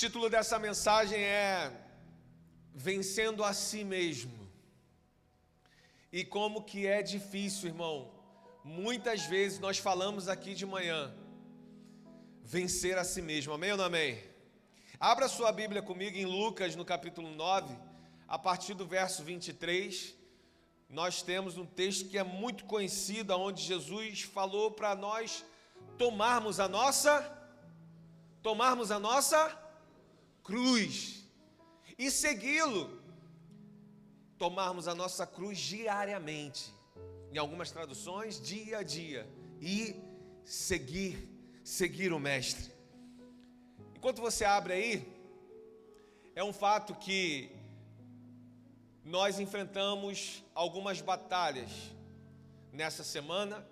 título dessa mensagem é Vencendo a Si Mesmo. E como que é difícil, irmão. Muitas vezes nós falamos aqui de manhã, vencer a si mesmo, amém ou não amém? Abra sua Bíblia comigo em Lucas, no capítulo 9, a partir do verso 23, nós temos um texto que é muito conhecido, onde Jesus falou para nós tomarmos a nossa cruz e segui-lo, tomarmos a nossa cruz diariamente, em algumas traduções, dia a dia, e seguir o Mestre. Enquanto você abre aí, é um fato que nós enfrentamos algumas batalhas nessa semana,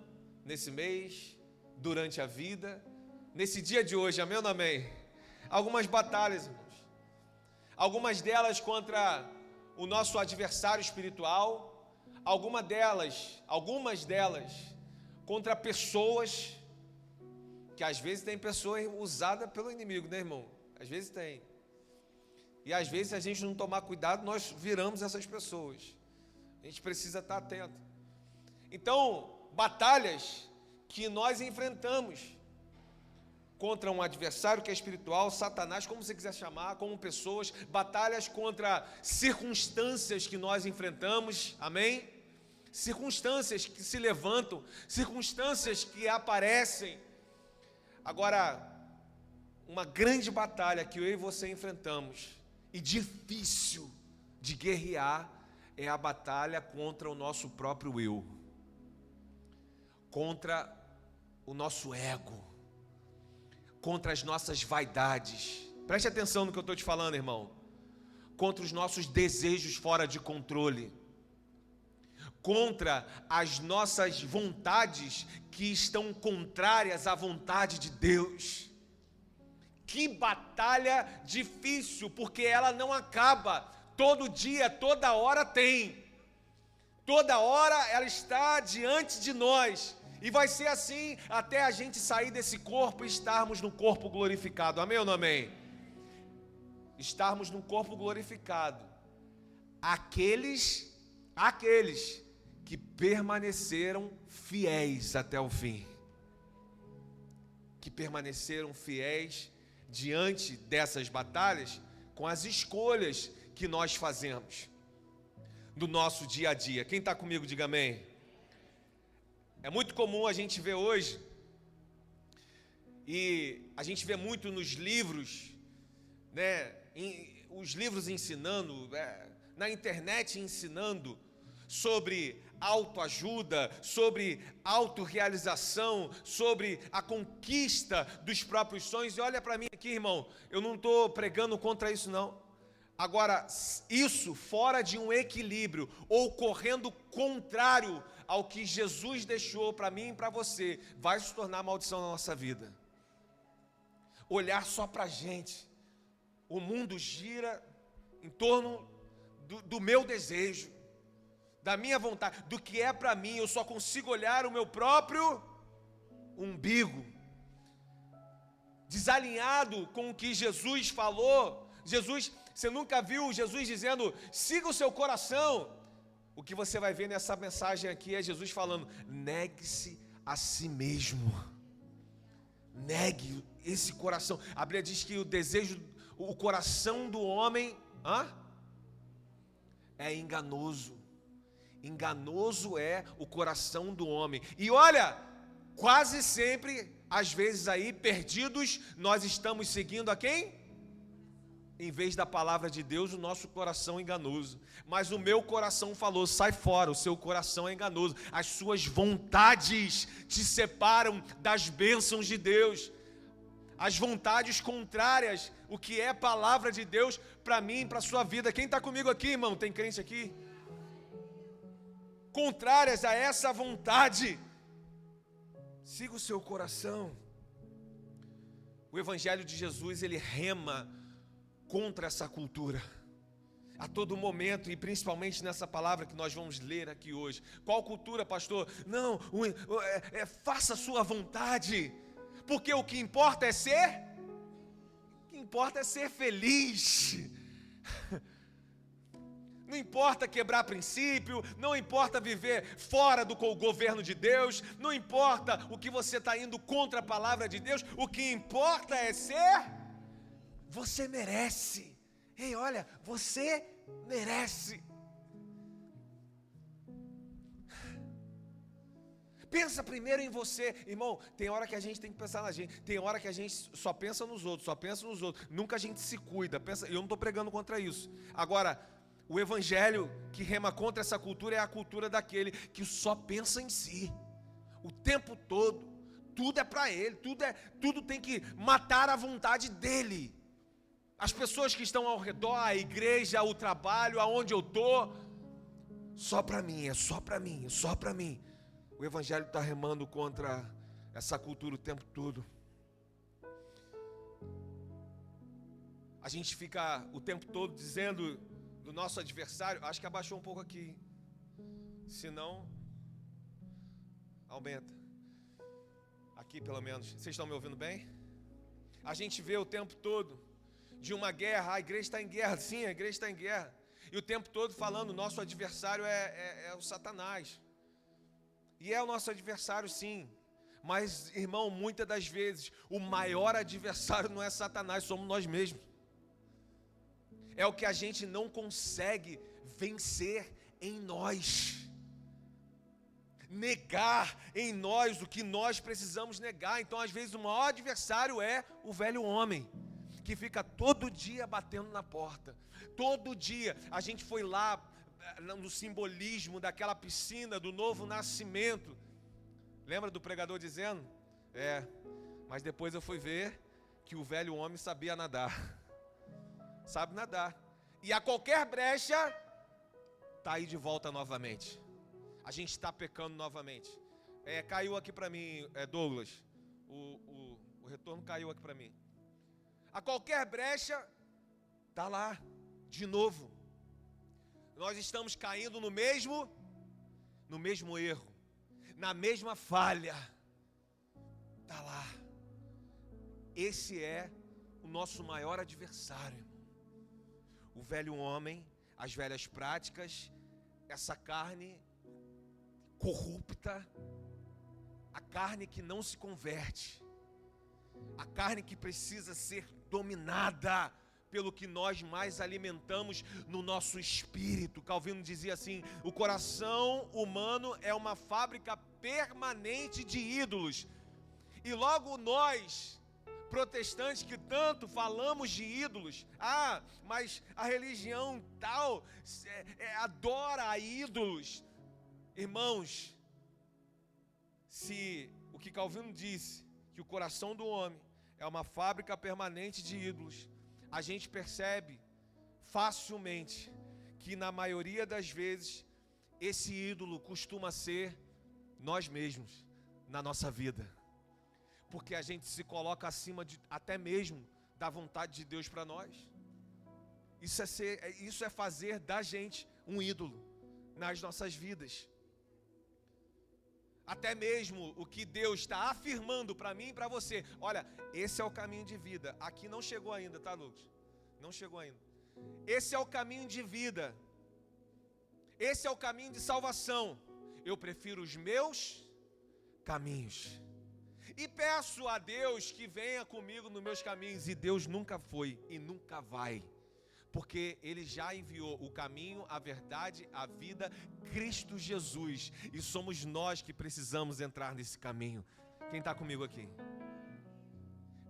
nesse mês, durante a vida, nesse dia de hoje, amém ou não amém? Algumas batalhas, irmãos. Algumas delas contra o nosso adversário espiritual, algumas delas contra pessoas, que às vezes tem pessoa usada pelo inimigo, né, irmão? Às vezes tem. E às vezes, se a gente não tomar cuidado, nós viramos essas pessoas. A gente precisa estar atento. Então, batalhas que nós enfrentamos contra um adversário que é espiritual, Satanás, como você quiser chamar, como pessoas, batalhas contra circunstâncias que nós enfrentamos, amém? Circunstâncias que se levantam, circunstâncias que aparecem. Agora, uma grande batalha que eu e você enfrentamos, e difícil de guerrear, é a batalha contra o nosso próprio eu, contra o nosso ego, contra as nossas vaidades. Preste atenção no que eu estou te falando, irmão. Contra os nossos desejos fora de controle, contra as nossas vontades que estão contrárias à vontade de Deus. Que batalha difícil, porque ela não acaba. Todo dia, toda hora tem. Toda hora ela está diante de nós. E vai ser assim até a gente sair desse corpo e estarmos no corpo glorificado. Amém ou não amém? Estarmos no corpo glorificado. Aqueles que permaneceram fiéis até o fim. Que permaneceram fiéis diante dessas batalhas, com as escolhas que nós fazemos no nosso dia a dia. Quem está comigo, diga amém. É muito comum a gente ver hoje, e a gente vê muito nos livros, né, os livros ensinando, na internet ensinando sobre autoajuda, sobre autorrealização, sobre a conquista dos próprios sonhos. E olha para mim aqui, irmão, eu não estou pregando contra isso não. Agora, isso fora de um equilíbrio, ou correndo contrário ao que Jesus deixou para mim e para você, vai se tornar maldição na nossa vida. Olhar só para a gente. O mundo gira em torno do meu desejo, da minha vontade, do que é para mim. Eu só consigo olhar o meu próprio umbigo, desalinhado com o que Jesus falou. Você nunca viu Jesus dizendo, siga o seu coração? O que você vai ver nessa mensagem aqui é Jesus falando, negue-se a si mesmo. Negue esse coração. A Bíblia diz que o coração do homem é enganoso. Enganoso é o coração do homem. E olha, quase sempre, às vezes aí, perdidos, nós estamos seguindo a quem? Em vez da palavra de Deus, o nosso coração é enganoso. Mas o meu coração falou, sai fora, o seu coração é enganoso. As suas vontades te separam das bênçãos de Deus. As vontades contrárias, o que é palavra de Deus para mim, para a sua vida. Quem está comigo aqui, irmão? Tem crente aqui? Contrárias a essa vontade. Siga o seu coração. O Evangelho de Jesus, ele rema contra essa cultura a todo momento, e principalmente nessa palavra que nós vamos ler aqui hoje. Qual cultura, pastor? Não, faça a sua vontade, porque o que importa é ser. O que importa é ser feliz. Não importa quebrar princípio, não importa viver fora do governo de Deus, não importa o que você está indo contra a palavra de Deus, o que importa é ser, você merece. Ei, olha, você merece. Pensa primeiro em você, irmão. Tem hora que a gente tem que pensar na gente, tem hora que a gente só pensa nos outros, nunca a gente se cuida. Eu não estou pregando contra isso. Agora, o evangelho que rema contra essa cultura é a cultura daquele que só pensa em si, o tempo todo, tudo é para ele, tudo tem que matar a vontade dele. As pessoas que estão ao redor, a igreja, o trabalho, aonde eu estou, só para mim, é só para mim, é só para mim. O evangelho está remando contra essa cultura o tempo todo. A gente fica o tempo todo dizendo do nosso adversário, acho que abaixou um pouco aqui, se não, aumenta, aqui pelo menos, vocês estão me ouvindo bem? A gente vê o tempo todo de uma guerra, a igreja está em guerra, sim, a igreja está em guerra, e o tempo todo falando, nosso adversário é o Satanás, e é o nosso adversário sim, mas irmão, muitas das vezes, o maior adversário não é Satanás, somos nós mesmos. É o que a gente não consegue vencer em nós. Negar em nós o que nós precisamos negar. Então, às vezes, o maior adversário é o velho homem, que fica todo dia batendo na porta. Todo dia. A gente foi lá no simbolismo daquela piscina do novo nascimento. Lembra do pregador dizendo? Mas depois eu fui ver que o velho homem sabia nadar. Sabe nadar, e a qualquer brecha está aí de volta novamente. A gente está pecando novamente. Caiu aqui para mim, Douglas, o retorno caiu aqui para mim. A qualquer brecha está lá de novo. Nós estamos caindo no mesmo erro, na mesma falha. Está lá. Esse é o nosso maior adversário. O velho homem, as velhas práticas, essa carne corrupta, a carne que não se converte, a carne que precisa ser dominada pelo que nós mais alimentamos no nosso espírito. Calvino dizia assim: o coração humano é uma fábrica permanente de ídolos. E logo nós, protestantes que tanto falamos de ídolos, mas a religião tal adora a ídolos. Irmãos, se o que Calvino disse, que o coração do homem é uma fábrica permanente de ídolos, a gente percebe facilmente que na maioria das vezes esse ídolo costuma ser nós mesmos na nossa vida. Porque a gente se coloca acima até mesmo da vontade de Deus para nós. Isso é fazer da gente um ídolo nas nossas vidas. Até mesmo o que Deus está afirmando para mim e para você. Olha, esse é o caminho de vida. Aqui não chegou ainda, tá, Lucas? Não chegou ainda. Esse é o caminho de vida. Esse é o caminho de salvação. Eu prefiro os meus caminhos. E peço a Deus que venha comigo nos meus caminhos. E Deus nunca foi e nunca vai. Porque Ele já enviou o caminho, a verdade, a vida, Cristo Jesus. E somos nós que precisamos entrar nesse caminho. Quem está comigo aqui?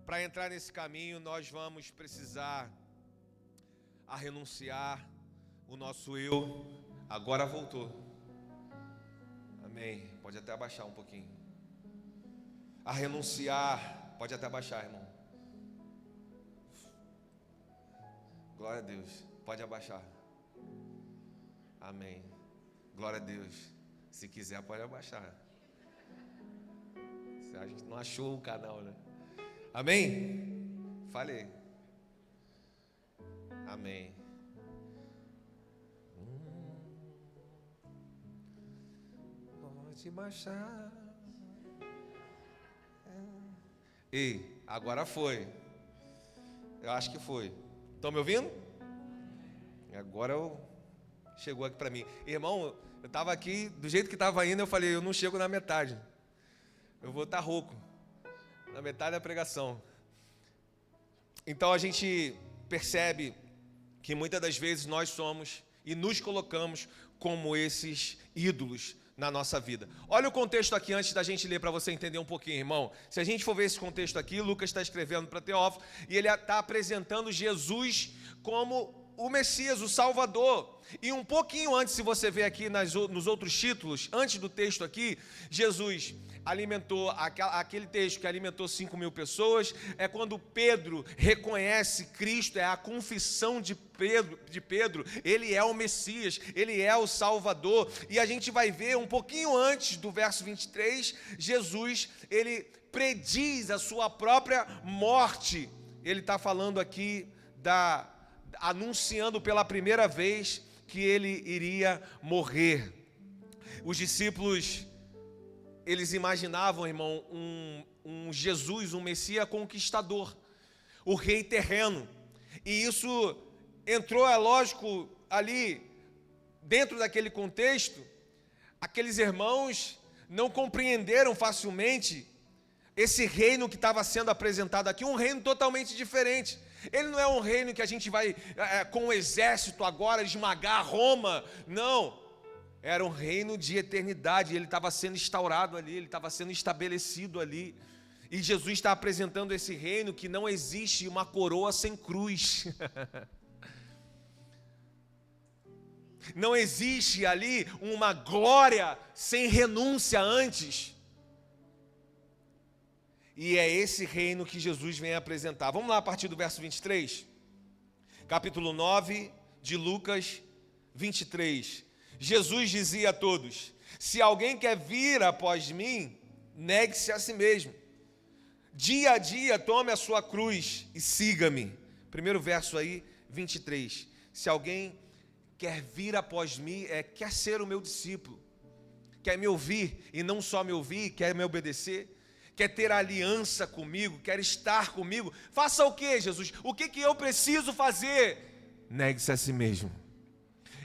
Para entrar nesse caminho, nós vamos precisar renunciar o nosso eu. Agora voltou. Amém. Pode até abaixar um pouquinho. A renunciar. Pode até abaixar, irmão. Glória a Deus. Pode abaixar. Amém. Glória a Deus. Se quiser, pode abaixar. A gente não achou o canal, né? Amém? Falei. Amém. Pode baixar. Ei, agora foi. Eu acho que foi. Estão me ouvindo? Agora chegou aqui para mim. Irmão, eu estava aqui, do jeito que estava indo, eu falei, eu não chego na metade. Eu vou estar rouco. Na metade da pregação. Então a gente percebe que muitas das vezes nós somos e nos colocamos como esses ídolos na nossa vida. Olha o contexto aqui antes da gente ler para você entender um pouquinho, irmão. Se a gente for ver esse contexto aqui, Lucas está escrevendo para Teófilo e ele está apresentando Jesus como o Messias, o Salvador. E um pouquinho antes, se você ver aqui nos outros títulos, antes do texto aqui, Jesus alimentou, aquele texto que alimentou 5.000 pessoas, é quando Pedro reconhece Cristo, é a confissão de Pedro, ele é o Messias, ele é o Salvador, e a gente vai ver um pouquinho antes do verso 23, Jesus, ele prediz a sua própria morte, ele está falando aqui, anunciando pela primeira vez que ele iria morrer. Os discípulos, eles imaginavam, irmão, um Jesus, um Messias conquistador, o rei terreno. E isso entrou, é lógico, ali, dentro daquele contexto, aqueles irmãos não compreenderam facilmente esse reino que estava sendo apresentado aqui, um reino totalmente diferente. Ele não é um reino que a gente vai, com o exército agora, esmagar Roma, não. Era um reino de eternidade, ele estava sendo instaurado ali, ele estava sendo estabelecido ali. E Jesus está apresentando esse reino que não existe uma coroa sem cruz. Não existe ali uma glória sem renúncia antes. E é esse reino que Jesus vem apresentar. Vamos lá a partir do verso 23. Capítulo 9 de Lucas 23. Jesus dizia a todos: se alguém quer vir após mim, negue-se a si mesmo. Dia a dia tome a sua cruz e siga-me. Primeiro verso aí, 23. Se alguém quer vir após mim, quer ser o meu discípulo, quer me ouvir, e não só me ouvir, quer me obedecer, quer ter aliança comigo, quer estar comigo, faça o que, Jesus? O que eu preciso fazer? Negue-se a si mesmo.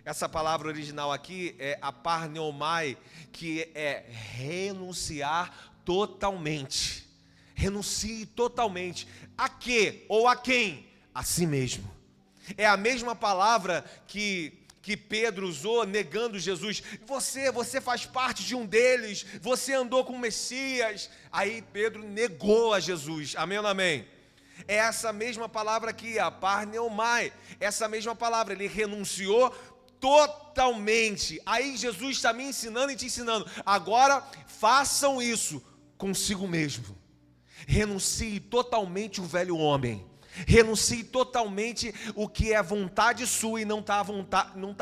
Essa palavra original aqui é aparneomai, que é renunciar totalmente. Renuncie totalmente. A quê ou a quem? A si mesmo. É a mesma palavra que Pedro usou negando Jesus. Você faz parte de um deles, você andou com o Messias. Aí Pedro negou a Jesus. Amém ou não amém? É essa mesma palavra aqui, aparneomai. Essa mesma palavra, ele renunciou totalmente. Aí Jesus está me ensinando e te ensinando. Agora façam isso consigo mesmo. Renuncie totalmente o velho homem. Renuncie totalmente o que é vontade sua e não está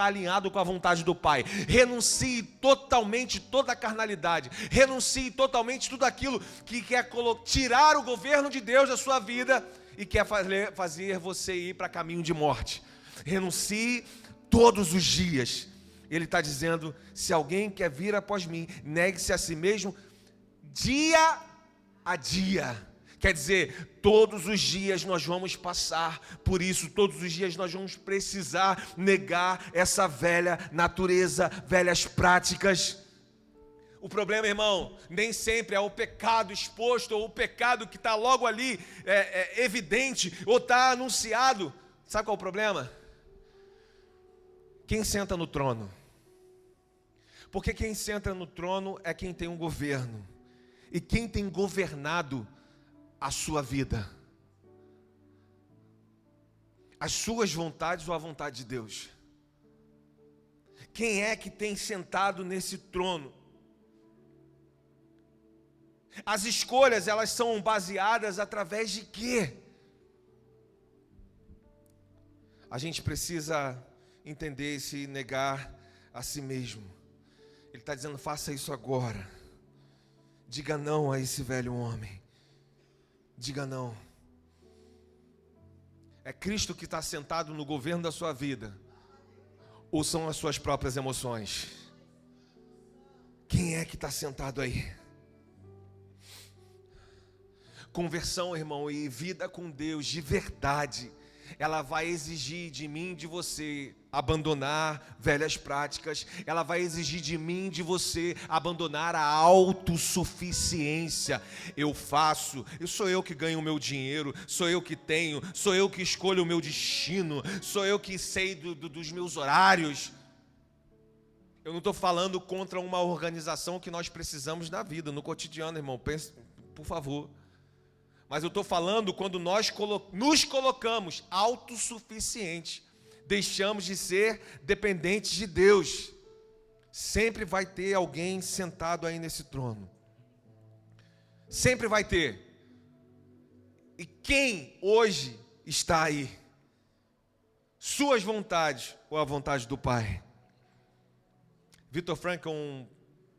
alinhado com a vontade do Pai. Renuncie totalmente toda a carnalidade. Renuncie totalmente tudo aquilo que quer tirar o governo de Deus da sua vida e quer fazer você ir para caminho de morte. Renuncie todos os dias. Ele está dizendo: se alguém quer vir após mim, negue-se a si mesmo dia a dia. Quer dizer, todos os dias nós vamos passar por isso, todos os dias nós vamos precisar negar essa velha natureza, velhas práticas. O problema, irmão, nem sempre é o pecado exposto, ou o pecado que está logo ali, evidente, ou está anunciado. Sabe qual é o problema? Quem senta no trono? Porque quem senta no trono é quem tem um governo. E quem tem governado a sua vida, as suas vontades ou a vontade de Deus? Quem é que tem sentado nesse trono? As escolhas, elas são baseadas através de quê? A gente precisa entender e se negar a si mesmo. Ele está dizendo: faça isso agora. Diga não a esse velho homem. Diga não. É Cristo que está sentado no governo da sua vida? Ou são as suas próprias emoções? Quem é que está sentado aí? Conversão, irmão, e vida com Deus de verdade, ela vai exigir de mim e de você abandonar velhas práticas, ela vai exigir de mim e de você abandonar a autossuficiência. Sou eu que ganho o meu dinheiro, sou eu que tenho, sou eu que escolho o meu destino, sou eu que sei dos meus horários. Eu não estou falando contra uma organização que nós precisamos na vida, no cotidiano, irmão, pense, por favor. Mas eu estou falando quando nós nos colocamos autossuficientes, deixamos de ser dependentes de Deus. Sempre vai ter alguém sentado aí nesse trono. Sempre vai ter. E quem hoje está aí? Suas vontades ou a vontade do Pai? Viktor Frankl, um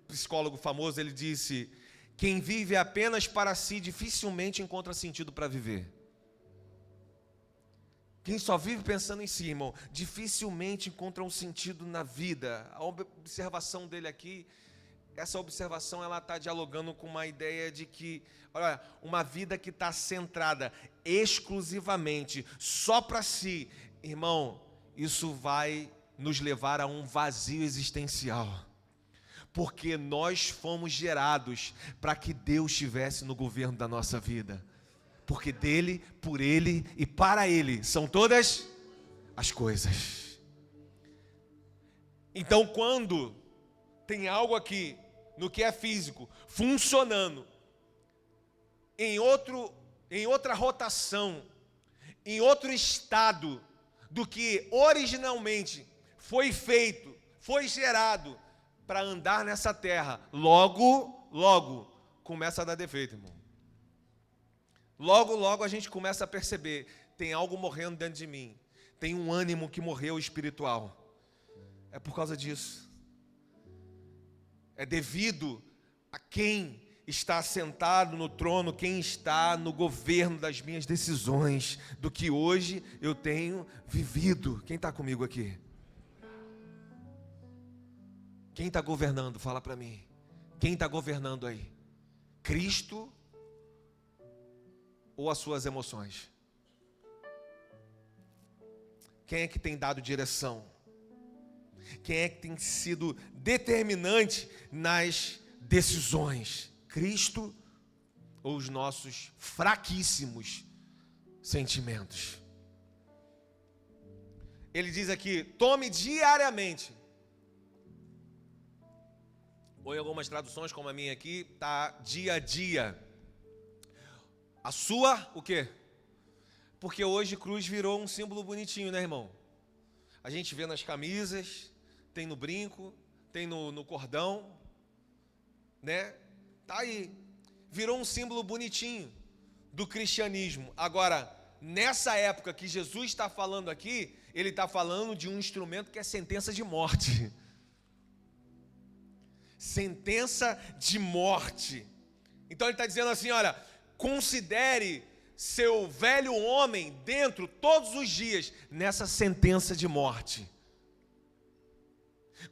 psicólogo famoso, ele disse: quem vive apenas para si dificilmente encontra sentido para viver. Quem só vive pensando em si, irmão, dificilmente encontra um sentido na vida. A observação dele aqui, essa observação, ela está dialogando com uma ideia de que, olha, uma vida que está centrada exclusivamente só para si, irmão, isso vai nos levar a um vazio existencial. Porque nós fomos gerados para que Deus estivesse no governo da nossa vida. Porque dele, por ele e para ele são todas as coisas. Então, quando tem algo aqui, no que é físico, funcionando, em outra rotação, em outro estado do que originalmente foi feito, foi gerado para andar nessa terra, logo começa a dar defeito, irmão. Logo a gente começa a perceber, tem algo morrendo dentro de mim, tem um ânimo que morreu espiritual. É por causa disso. É devido a quem está sentado no trono, quem está no governo das minhas decisões, do que hoje eu tenho vivido. Quem está comigo aqui? Quem está governando? Fala para mim. Quem está governando aí? Cristo ou as suas emoções? Quem é que tem dado direção? Quem é que tem sido determinante nas decisões? Cristo ou os nossos fraquíssimos sentimentos? Ele diz aqui: tome diariamente. Ou em algumas traduções, como a minha aqui, está dia a dia. A sua, o quê? Porque hoje cruz virou um símbolo bonitinho, né, irmão? A gente vê nas camisas, tem no brinco, tem no cordão, né? Tá aí. Virou um símbolo bonitinho do cristianismo. Agora, nessa época que Jesus está falando aqui, ele está falando de um instrumento que é sentença de morte. Sentença de morte. Então ele está dizendo assim, olha, considere seu velho homem dentro todos os dias nessa sentença de morte.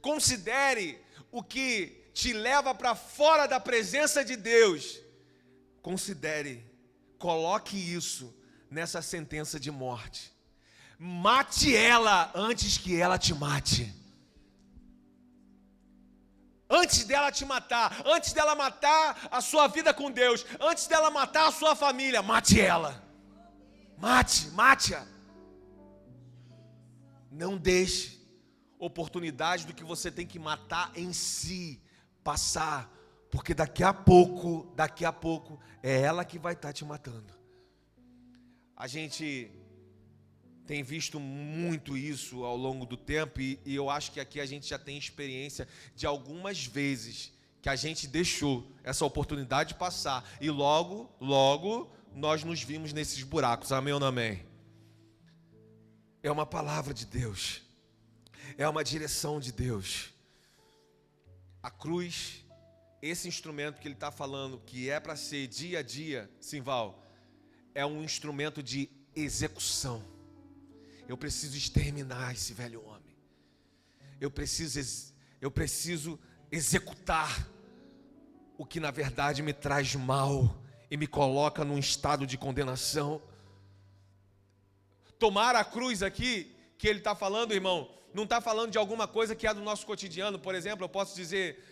Considere o que te leva para fora da presença de Deus. Considere, coloque isso nessa sentença de morte. Mate ela antes que ela te mate. Antes dela te matar, antes dela matar a sua vida com Deus, antes dela matar a sua família, mate ela. Mate-a. Não deixe oportunidade do que você tem que matar em si passar, porque daqui a pouco é ela que vai estar te matando. A gente tem visto muito isso ao longo do tempo e eu acho que aqui a gente já tem experiência de algumas vezes que a gente deixou essa oportunidade passar e logo nós nos vimos nesses buracos. Amém ou não amém? É uma palavra de Deus, é uma direção de Deus. A cruz, esse instrumento que ele está falando, que é para ser dia a dia, Simval, é um instrumento de execução. Eu preciso exterminar esse velho homem. Eu preciso executar o que na verdade me traz mal. e me coloca num estado de condenação. Tomar a cruz aqui, que ele está falando, irmão, não está falando de alguma coisa que é do nosso cotidiano. Por exemplo, eu posso dizer,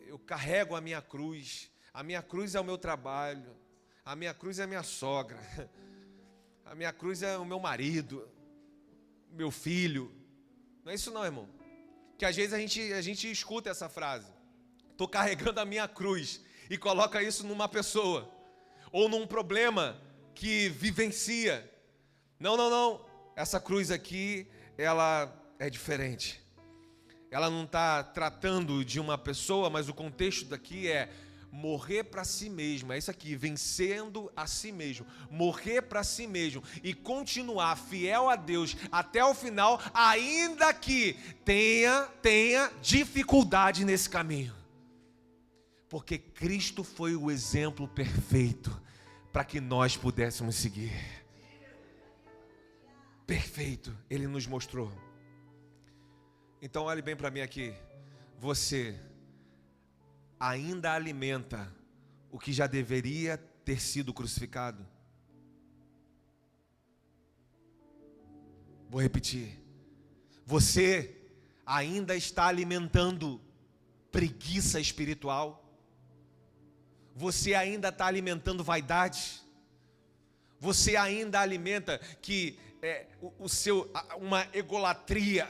eu carrego a minha cruz é o meu trabalho, a minha cruz é a minha sogra, a minha cruz é o meu marido, meu filho. Não é isso não, irmão. Que às vezes a gente escuta essa frase, estou carregando a minha cruz, e coloca isso numa pessoa, ou num problema que vivencia. Não, essa cruz aqui, ela é diferente. Ela não está tratando de uma pessoa, mas o contexto daqui é morrer para si mesmo. É isso aqui, vencendo a si mesmo. Morrer para si mesmo e continuar fiel a Deus até o final, ainda que tenha dificuldade nesse caminho. Porque Cristo foi o exemplo perfeito para que nós pudéssemos seguir. Perfeito, Ele nos mostrou. Então olhe bem para mim aqui. Você ainda alimenta o que já deveria ter sido crucificado? Vou repetir. Você ainda está alimentando preguiça espiritual? Você ainda está alimentando vaidade? Você ainda alimenta uma egolatria?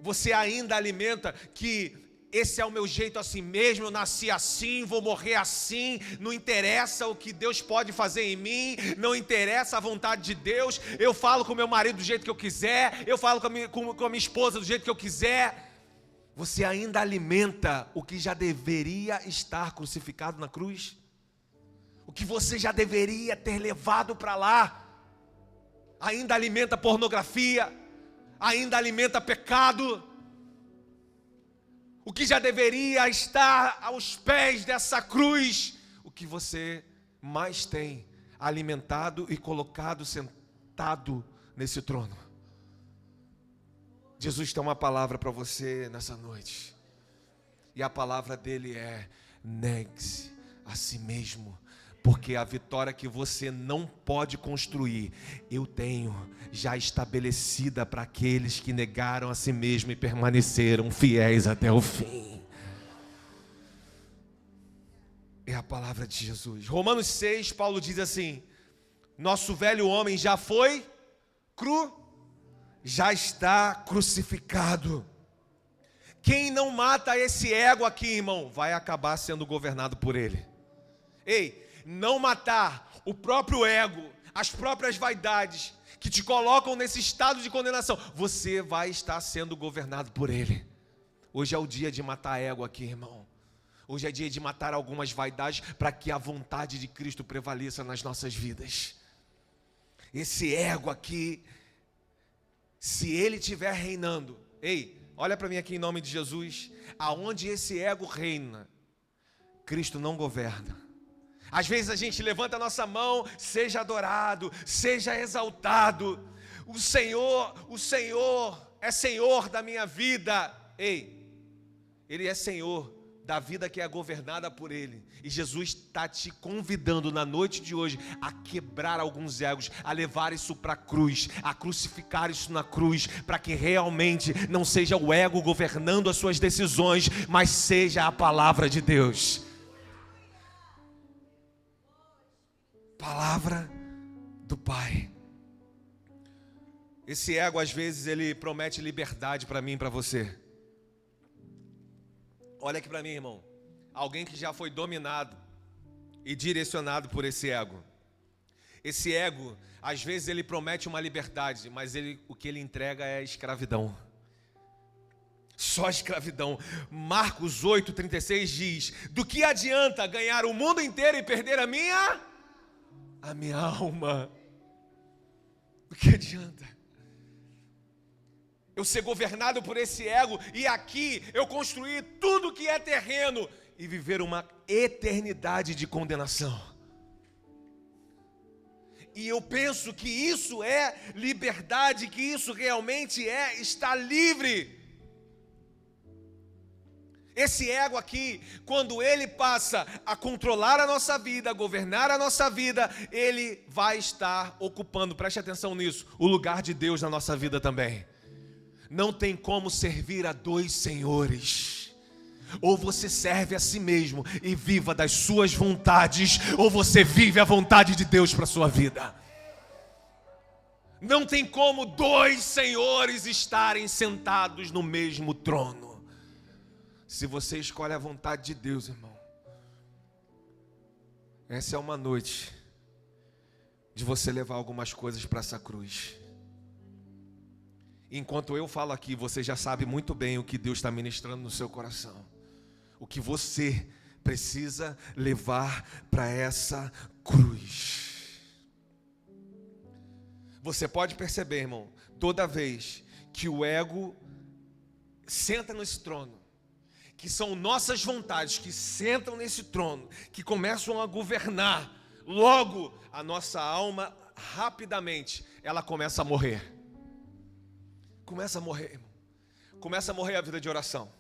Você ainda alimenta que esse é o meu jeito assim mesmo, eu nasci assim, vou morrer assim, não interessa o que Deus pode fazer em mim, não interessa a vontade de Deus, eu falo com meu marido do jeito que eu quiser, eu falo com a minha esposa do jeito que eu quiser. Você ainda alimenta o que já deveria estar crucificado na cruz? O que você já deveria ter levado para lá? Ainda alimenta pornografia? Ainda alimenta pecado? O que já deveria estar aos pés dessa cruz? O que você mais tem alimentado e colocado sentado nesse trono? Jesus tem uma palavra para você nessa noite. E a palavra dele é: negue-se a si mesmo. Porque a vitória que você não pode construir, eu tenho já estabelecida para aqueles que negaram a si mesmo e permaneceram fiéis até o fim. É a palavra de Jesus. Romanos 6, Paulo diz assim: nosso velho homem já foi já está crucificado. Quem não mata esse ego aqui, irmão, vai acabar sendo governado por ele. Ei, não matar o próprio ego, as próprias vaidades que te colocam nesse estado de condenação, você vai estar sendo governado por ele. Hoje é o dia de matar ego aqui, irmão. Hoje é dia de matar algumas vaidades para que a vontade de Cristo prevaleça nas nossas vidas. Esse ego aqui, se ele estiver reinando, ei, olha para mim aqui em nome de Jesus, aonde esse ego reina, Cristo não governa. Às vezes a gente levanta a nossa mão, seja adorado, seja exaltado. O Senhor é Senhor da minha vida. Ei, Ele é Senhor da vida que é governada por Ele. E Jesus está te convidando na noite de hoje a quebrar alguns egos, a levar isso para a cruz, a crucificar isso na cruz, para que realmente não seja o ego governando as suas decisões, mas seja a palavra de Deus. Palavra do Pai. Esse ego às vezes ele promete liberdade para mim e para você. Olha aqui para mim, irmão. Alguém que já foi dominado e direcionado por esse ego. Esse ego, às vezes ele promete uma liberdade, mas o que ele entrega é escravidão. Só escravidão. Marcos 8,36 diz: do que adianta ganhar o mundo inteiro e perder a minha alma? Do que adianta eu ser governado por esse ego e aqui eu construir tudo que é terreno e viver uma eternidade de condenação? E eu penso que isso é liberdade, que isso realmente é estar livre. Esse ego aqui, quando ele passa a controlar a nossa vida, a governar a nossa vida, ele vai estar ocupando, preste atenção nisso, o lugar de Deus na nossa vida também. Não tem como servir a dois senhores. Ou você serve a si mesmo e viva das suas vontades, ou você vive a vontade de Deus para a sua vida. Não tem como dois senhores estarem sentados no mesmo trono. Se você escolhe a vontade de Deus, irmão, essa é uma noite de você levar algumas coisas para essa cruz. Enquanto eu falo aqui, você já sabe muito bem o que Deus está ministrando no seu coração. O que você precisa levar para essa cruz. Você pode perceber, irmão, toda vez que o ego senta nesse trono, que são nossas vontades que sentam nesse trono, que começam a governar, logo a nossa alma, rapidamente, ela começa a morrer. Começa a morrer, irmão. Começa a morrer a vida de oração.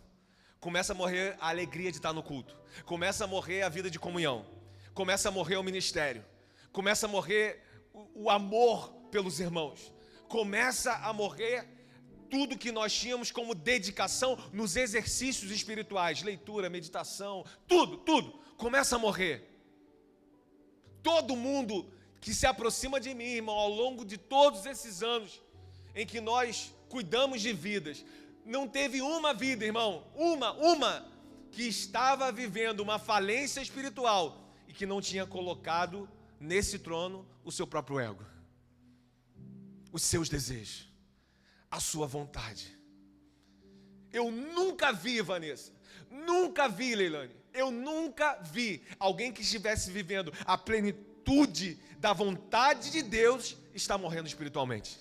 Começa a morrer a alegria de estar no culto. Começa a morrer a vida de comunhão. Começa a morrer o ministério. Começa a morrer o amor pelos irmãos. Começa a morrer tudo que nós tínhamos como dedicação nos exercícios espirituais, leitura, meditação, tudo, começa a morrer. Todo mundo que se aproxima de mim, irmão, ao longo de todos esses anos em que nós cuidamos de vidas, não teve uma vida, irmão, uma, que estava vivendo uma falência espiritual e que não tinha colocado nesse trono o seu próprio ego, os seus desejos, a sua vontade. Eu nunca vi, Vanessa, nunca vi, Leilane, eu nunca vi alguém que estivesse vivendo a plenitude da vontade de Deus estar morrendo espiritualmente.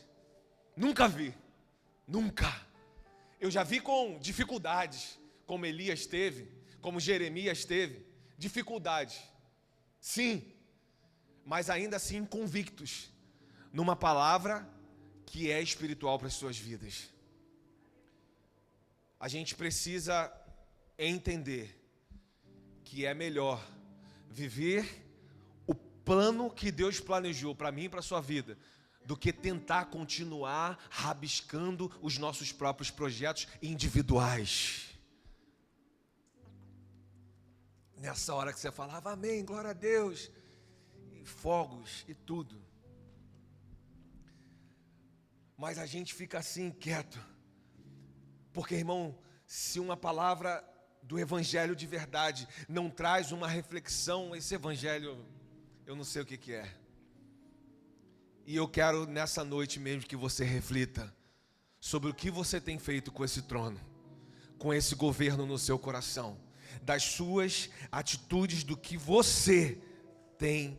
Nunca vi, nunca. Eu já vi com dificuldades, como Elias teve, como Jeremias teve, dificuldades, sim, mas ainda assim convictos numa palavra que é espiritual para as suas vidas. A gente precisa entender que é melhor viver o plano que Deus planejou para mim e para a sua vida, do que tentar continuar rabiscando os nossos próprios projetos individuais. Nessa hora que você falava, amém, glória a Deus, e fogos e tudo. Mas a gente fica assim, quieto. Porque, irmão, se uma palavra do evangelho de verdade não traz uma reflexão, esse evangelho, eu não sei o que é. E eu quero nessa noite mesmo que você reflita sobre o que você tem feito com esse trono, com esse governo no seu coração, das suas atitudes, do que você tem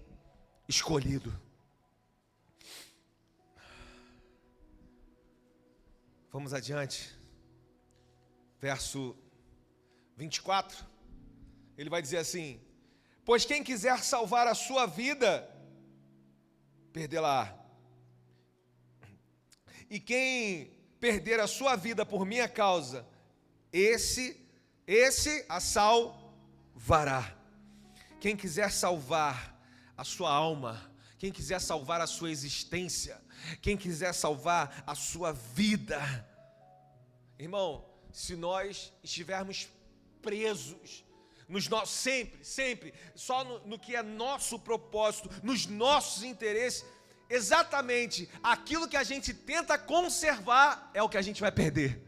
escolhido. Vamos adiante. Verso 24. Ele vai dizer assim: pois quem quiser salvar a sua vida, perdê-la. E quem perder a sua vida por minha causa, esse a salvará. Quem quiser salvar a sua alma, quem quiser salvar a sua existência, quem quiser salvar a sua vida, irmão, se nós estivermos presos nos nossos, sempre, só no que é nosso propósito, nos nossos interesses, exatamente aquilo que a gente tenta conservar é o que a gente vai perder.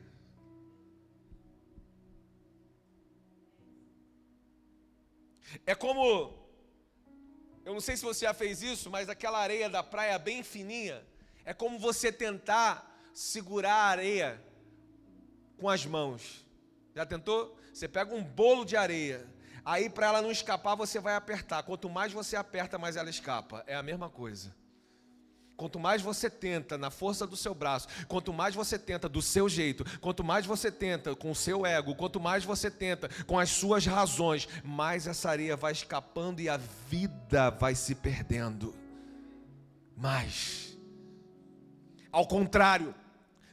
É como, eu não sei se você já fez isso, mas aquela areia da praia bem fininha, é como você tentar segurar a areia com as mãos. Já tentou? Você pega um bolo de areia, aí para ela não escapar você vai apertar. Quanto mais você aperta, mais ela escapa. É a mesma coisa. Quanto mais você tenta na força do seu braço, quanto mais você tenta do seu jeito, quanto mais você tenta com o seu ego, quanto mais você tenta com as suas razões, mais essa areia vai escapando e a vida vai se perdendo. Mas, ao contrário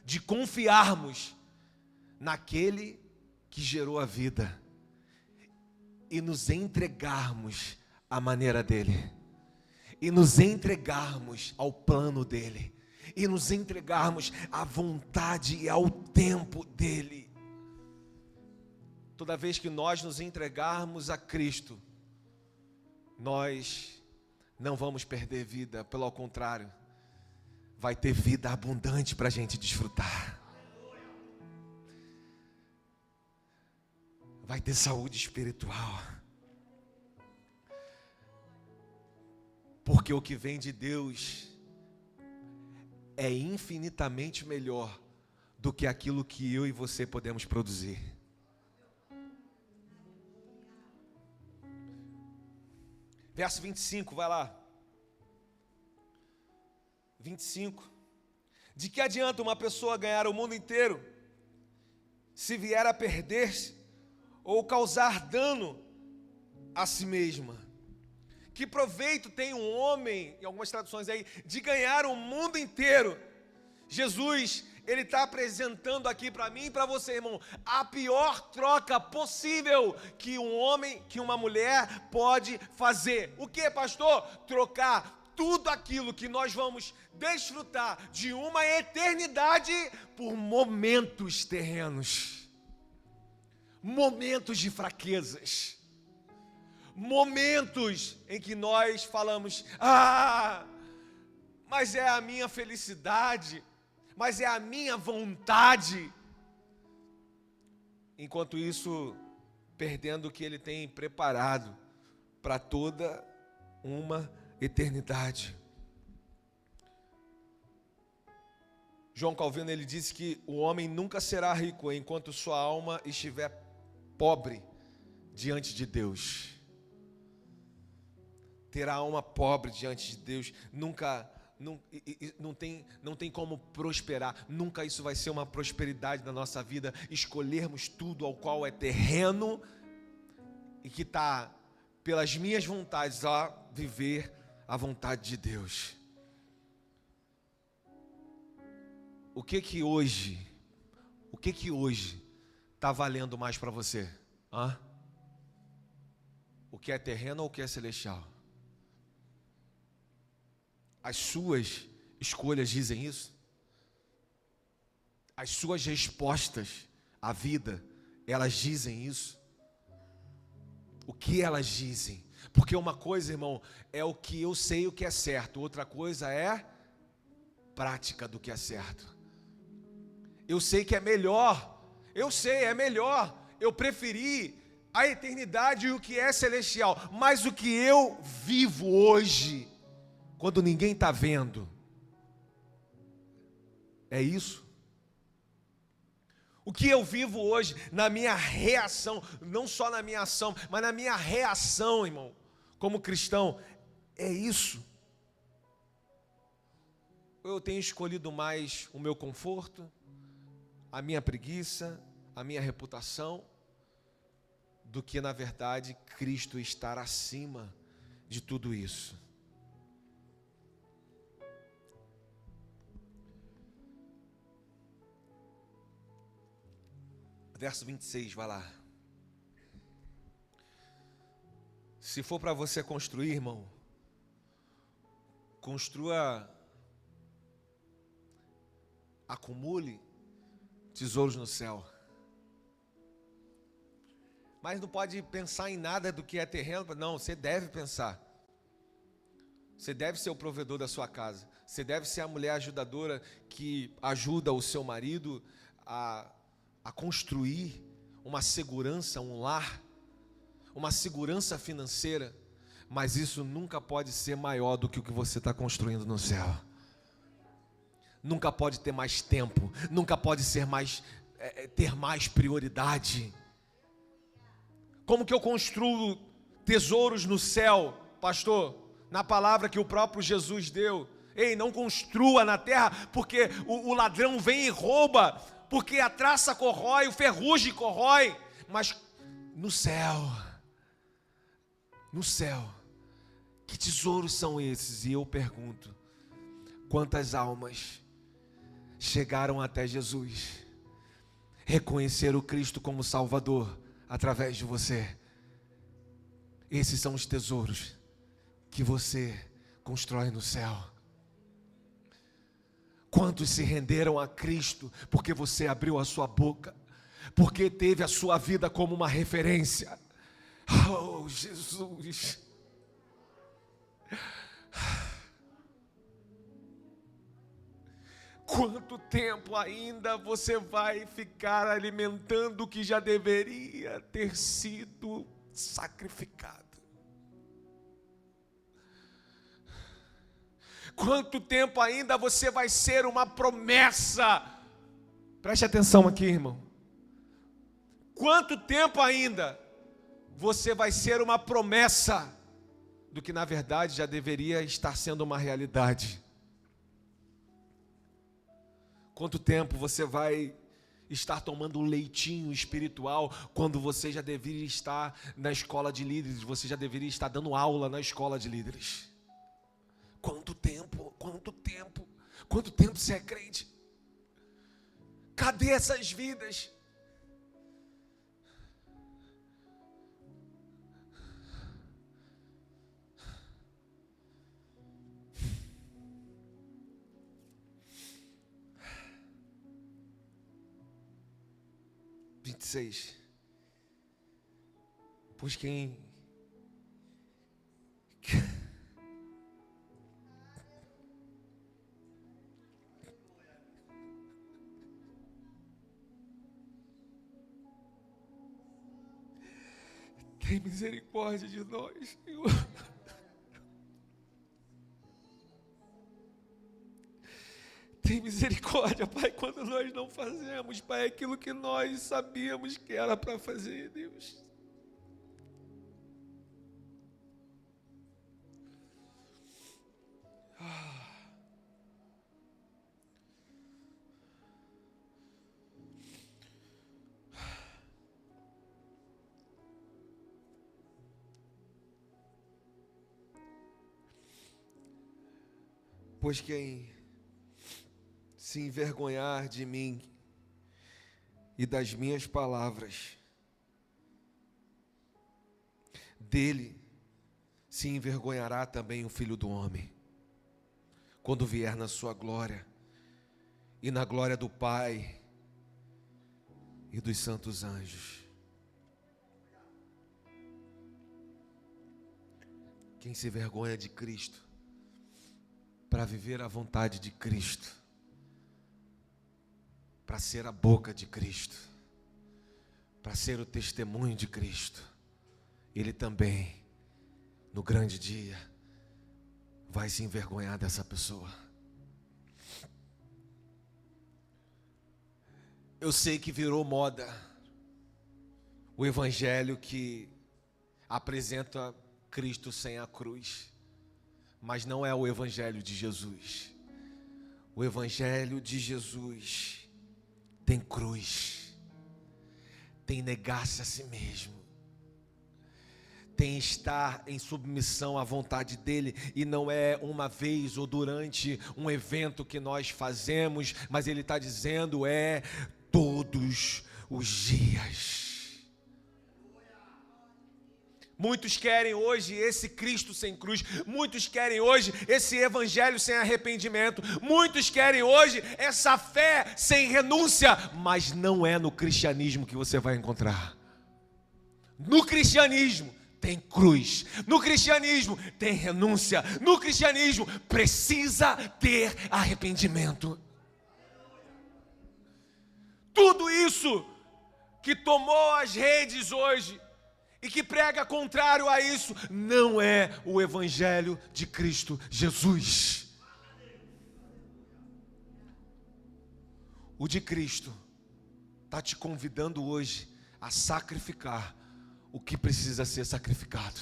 de confiarmos naquele que gerou a vida, e nos entregarmos à maneira dele, e nos entregarmos ao plano dele, e nos entregarmos à vontade e ao tempo dele. Toda vez que nós nos entregarmos a Cristo, nós não vamos perder vida, pelo contrário, vai ter vida abundante para a gente desfrutar. Vai ter saúde espiritual. Porque o que vem de Deus é infinitamente melhor do que aquilo que eu e você podemos produzir. Verso 25, vai lá. 25. De que adianta uma pessoa ganhar o mundo inteiro, se vier a perder-se ou causar dano a si mesma? Que proveito tem um homem, em algumas traduções aí, de ganhar o mundo inteiro? Jesus, ele está apresentando aqui para mim e para você, irmão, a pior troca possível que um homem, que uma mulher pode fazer. O que, pastor? Trocar tudo aquilo que nós vamos desfrutar de uma eternidade por momentos terrenos, momentos de fraquezas, momentos em que nós falamos: mas é a minha felicidade, mas é a minha vontade. Enquanto isso, perdendo o que ele tem preparado para toda uma eternidade. João Calvino, ele disse que o homem nunca será rico enquanto sua alma estiver pobre diante de Deus. Ter a alma pobre diante de Deus não tem como prosperar. Nunca isso vai ser uma prosperidade na nossa vida, escolhermos tudo ao qual é terreno e que está pelas minhas vontades a viver a vontade de Deus. O que hoje está valendo mais para você? O que é terreno ou o que é celestial? As suas escolhas dizem isso? As suas respostas à vida, elas dizem isso? O que elas dizem? Porque uma coisa, irmão, é o que eu sei o que é certo, outra coisa é prática do que é certo. Eu sei que é melhor, eu preferi a eternidade e o que é celestial, mas o que eu vivo hoje, quando ninguém está vendo, é isso. O que eu vivo hoje, na minha reação, não só na minha ação, mas na minha reação, irmão, como cristão, é isso. Eu tenho escolhido mais o meu conforto, a minha preguiça, a minha reputação, do que, na verdade, Cristo estar acima de tudo isso. Verso 26, vai lá. Se for para você construir, irmão, construa, acumule tesouros no céu. Mas não pode pensar em nada do que é terreno. Não, você deve pensar. Você deve ser o provedor da sua casa. Você deve ser a mulher ajudadora que ajuda o seu marido a construir uma segurança, um lar, uma segurança financeira. Mas isso nunca pode ser maior do que o que você está construindo no céu. Nunca pode ter mais tempo, nunca pode ser ter mais prioridade. Como que eu construo tesouros no céu, pastor? Na palavra que o próprio Jesus deu. Ei, não construa na terra, porque o ladrão vem e rouba, porque a traça corrói, o ferrugem corrói. Mas no céu, que tesouros são esses? E eu pergunto, quantas almas chegaram até Jesus, reconheceram o Cristo como Salvador através de você, Esses são os tesouros que você constrói no céu. Quantos se renderam a Cristo porque você abriu a sua boca, porque teve a sua vida como uma referência? Oh, Jesus! Quanto tempo ainda você vai ficar alimentando o que já deveria ter sido sacrificado? Quanto tempo ainda você vai ser uma promessa? Preste atenção aqui, irmão. Quanto tempo ainda você vai ser uma promessa do que na verdade já deveria estar sendo uma realidade? Quanto tempo você vai estar tomando um leitinho espiritual quando você já deveria estar na escola de líderes, você já deveria estar dando aula na escola de líderes? Quanto tempo? Quanto tempo? Quanto tempo você é crente? Cadê essas vidas? Pois quem tem misericórdia de nós, Senhor. Tem misericórdia, Pai, quando nós não fazemos, Pai, aquilo que nós sabíamos que era para fazer, Deus. Pois quem se envergonhar de mim e das minhas palavras, dele se envergonhará também o Filho do Homem, quando vier na sua glória e na glória do Pai e dos santos anjos. Quem se envergonha de Cristo para viver a vontade de Cristo, para ser a boca de Cristo, para ser o testemunho de Cristo, ele também, no grande dia, vai se envergonhar dessa pessoa. Eu sei que virou moda o evangelho que apresenta Cristo sem a cruz, mas não é o evangelho de Jesus. O evangelho de Jesus tem cruz, tem negar-se a si mesmo, tem estar em submissão à vontade dele, e não é uma vez ou durante um evento que nós fazemos, mas ele está dizendo todos os dias. Muitos querem hoje esse Cristo sem cruz, muitos querem hoje esse evangelho sem arrependimento, muitos querem hoje essa fé sem renúncia, mas não é no cristianismo que você vai encontrar. No cristianismo tem cruz, no cristianismo tem renúncia, no cristianismo precisa ter arrependimento. Tudo isso que tomou as redes hoje e que prega contrário a isso, não é o evangelho de Cristo Jesus. O de Cristo está te convidando hoje a sacrificar o que precisa ser sacrificado.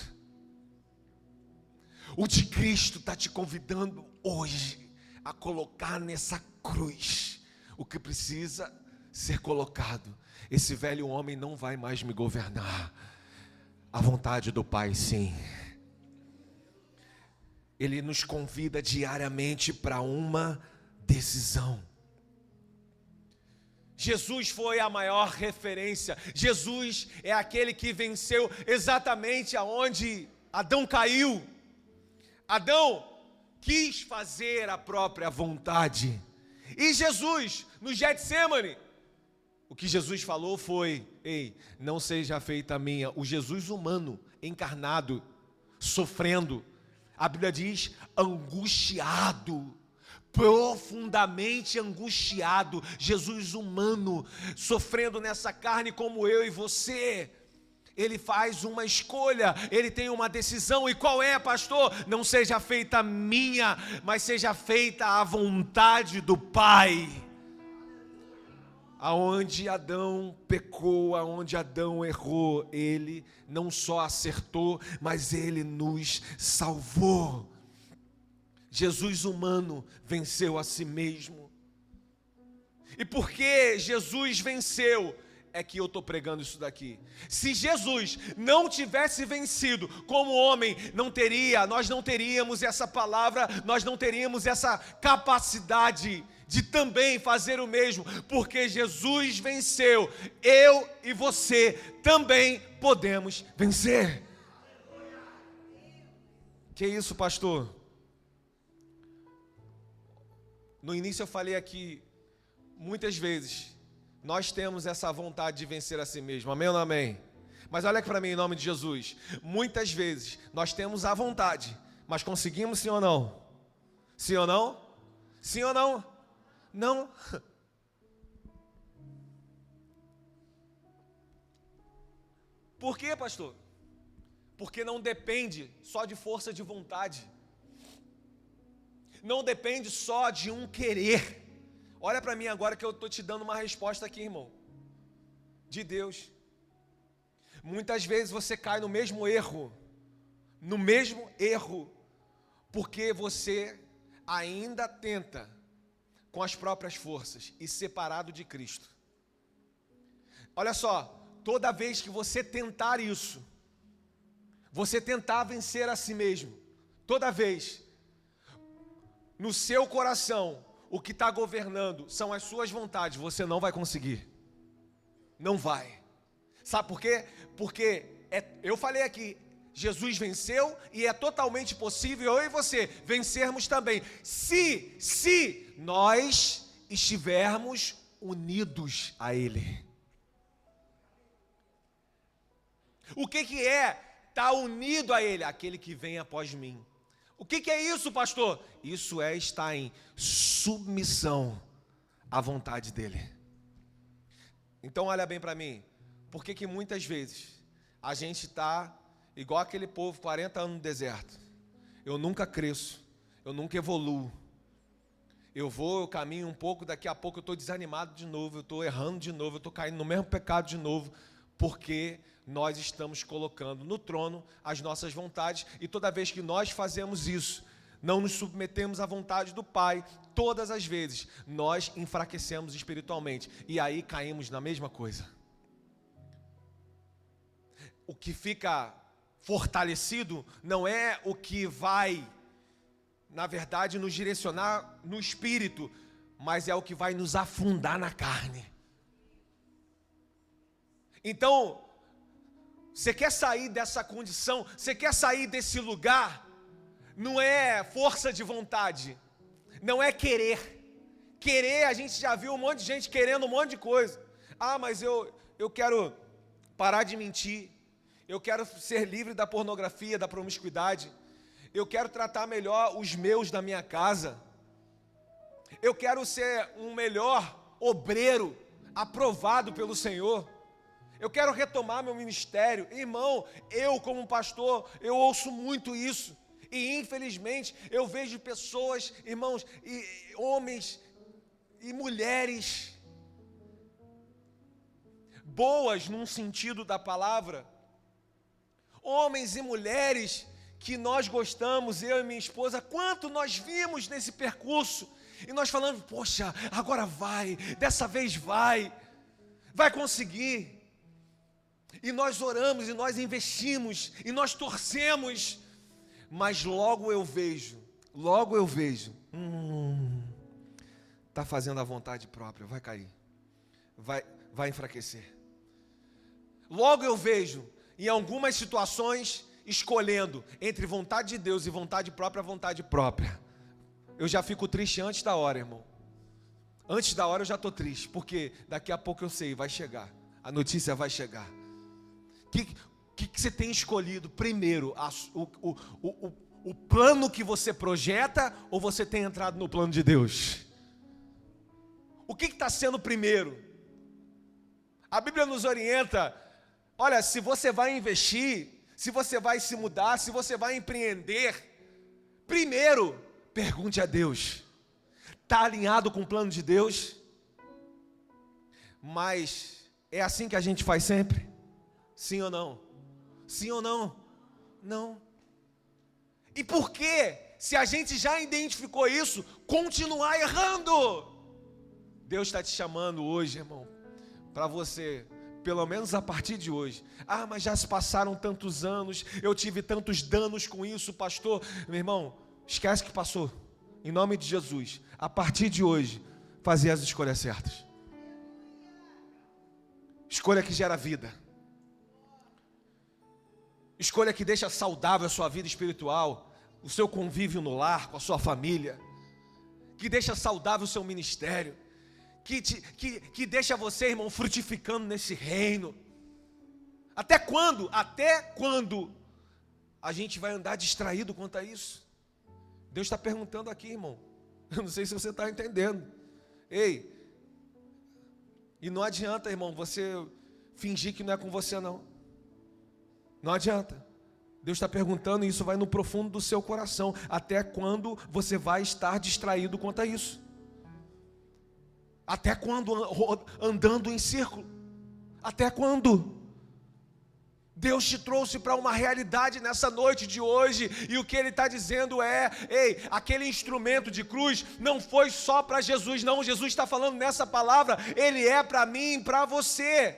O de Cristo está te convidando hoje a colocar nessa cruz o que precisa ser colocado. Esse velho homem não vai mais me governar. A vontade do Pai, sim. Ele nos convida diariamente para uma decisão. Jesus foi a maior referência. Jesus é aquele que venceu exatamente aonde Adão caiu. Adão quis fazer a própria vontade. E Jesus, no Getsêmani, o que Jesus falou foi: ei, não seja feita a minha. O Jesus humano, encarnado, sofrendo. A Bíblia diz angustiado, profundamente angustiado. Jesus humano, sofrendo nessa carne como eu e você. Ele faz uma escolha, ele tem uma decisão. E qual é, pastor? Não seja feita a minha, mas seja feita a vontade do Pai. Aonde Adão pecou, aonde Adão errou, ele não só acertou, mas ele nos salvou. Jesus humano venceu a si mesmo. E porque Jesus venceu, é que eu estou pregando isso daqui. Se Jesus não tivesse vencido como homem, nós não teríamos essa palavra, nós não teríamos essa capacidade de também fazer o mesmo, porque Jesus venceu, eu e você também podemos vencer. Que isso, pastor? No início eu falei aqui, muitas vezes, nós temos essa vontade de vencer a si mesmo, amém ou não amém? Mas olha aqui para mim, em nome de Jesus, muitas vezes nós temos a vontade, mas conseguimos sim ou não? Sim ou não? Sim ou não? Não. Por quê, pastor? Porque não depende só de força de vontade. Não depende só de um querer. Olha para mim agora que eu estou te dando uma resposta aqui, irmão. De Deus. Muitas vezes você cai no mesmo erro. No mesmo erro. Porque você ainda tenta com as próprias forças e separado de Cristo. Olha só, toda vez que você tentar isso, você tentar vencer a si mesmo, toda vez, no seu coração, o que está governando são as suas vontades, você não vai conseguir. Não vai. Sabe por quê? Porque eu falei aqui, Jesus venceu e é totalmente possível eu e você vencermos também, se nós estivermos unidos a Ele. O que é estar unido a Ele? Aquele que vem após mim. O que é isso, pastor? Isso é estar em submissão à vontade dEle. Então olha bem para mim, por que muitas vezes a gente está igual aquele povo, 40 anos no deserto. Eu nunca cresço, eu nunca evoluo. Eu caminho um pouco, daqui a pouco eu estou desanimado de novo, eu estou errando de novo, eu estou caindo no mesmo pecado de novo, porque nós estamos colocando no trono as nossas vontades, e toda vez que nós fazemos isso, não nos submetemos à vontade do Pai, todas as vezes, nós enfraquecemos espiritualmente, e aí caímos na mesma coisa. O que fica fortalecido não é o que vai, na verdade, nos direcionar no espírito, mas é o que vai nos afundar na carne. Então, você quer sair dessa condição, você quer sair desse lugar, não é força de vontade, não é querer. Querer, a gente já viu um monte de gente querendo um monte de coisa. Ah, mas eu quero parar de mentir. Eu quero ser livre da pornografia, da promiscuidade. Eu quero tratar melhor os meus da minha casa. Eu quero ser um melhor obreiro, aprovado pelo Senhor. Eu quero retomar meu ministério. Irmão, eu como pastor, eu ouço muito isso. E infelizmente, eu vejo pessoas, irmãos, e homens e mulheres, boas num sentido da palavra, homens e mulheres que nós gostamos, eu e minha esposa, quanto nós vimos nesse percurso, e nós falamos, poxa, agora vai, dessa vez vai conseguir, e nós oramos, e nós investimos, e nós torcemos, mas logo eu vejo, está fazendo a vontade própria, vai cair, vai enfraquecer. Logo eu vejo, em algumas situações, escolhendo entre vontade de Deus e vontade própria. Eu já fico triste antes da hora, irmão. Antes da hora eu já estou triste, porque daqui a pouco eu sei, vai chegar. A notícia vai chegar. O que você tem escolhido primeiro? O plano que você projeta, ou você tem entrado no plano de Deus? O que está sendo primeiro? A Bíblia nos orienta, olha, se você vai investir, se você vai se mudar, se você vai empreender, primeiro, pergunte a Deus, está alinhado com o plano de Deus? Mas é assim que a gente faz sempre? Sim ou não? Sim ou não? Não. E por que, se a gente já identificou isso, continuar errando? Deus está te chamando hoje, irmão, para você, pelo menos a partir de hoje. Ah, mas já se passaram tantos anos, eu tive tantos danos com isso, pastor. Meu irmão, esquece que passou. Em nome de Jesus, a partir de hoje, fazer as escolhas certas. Escolha que gera vida. Escolha que deixa saudável a sua vida espiritual, o seu convívio no lar, com a sua família. Que deixa saudável o seu ministério. Que deixa você, irmão, frutificando nesse reino. Até quando a gente vai andar distraído quanto a isso? Deus está perguntando aqui, irmão. Eu não sei se você está entendendo. Ei, e não adianta, irmão, você fingir que não é com você, não. Não adianta. Deus está perguntando, e isso vai no profundo do seu coração. Até quando você vai estar distraído quanto a isso? Até quando andando em círculo? Até quando? Deus te trouxe para uma realidade nessa noite de hoje, e o que Ele está dizendo é: ei, aquele instrumento de cruz não foi só para Jesus, não. Jesus está falando nessa palavra, ele é para mim e para você.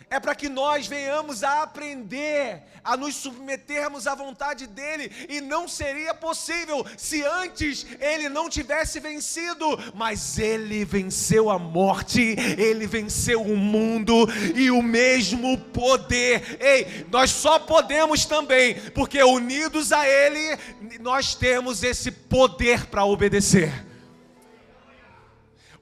É para que nós venhamos a aprender, a nos submetermos à vontade dEle, e não seria possível se antes Ele não tivesse vencido, mas Ele venceu a morte, Ele venceu o mundo e o mesmo poder. Ei, nós só podemos também, porque unidos a Ele, nós temos esse poder para obedecer.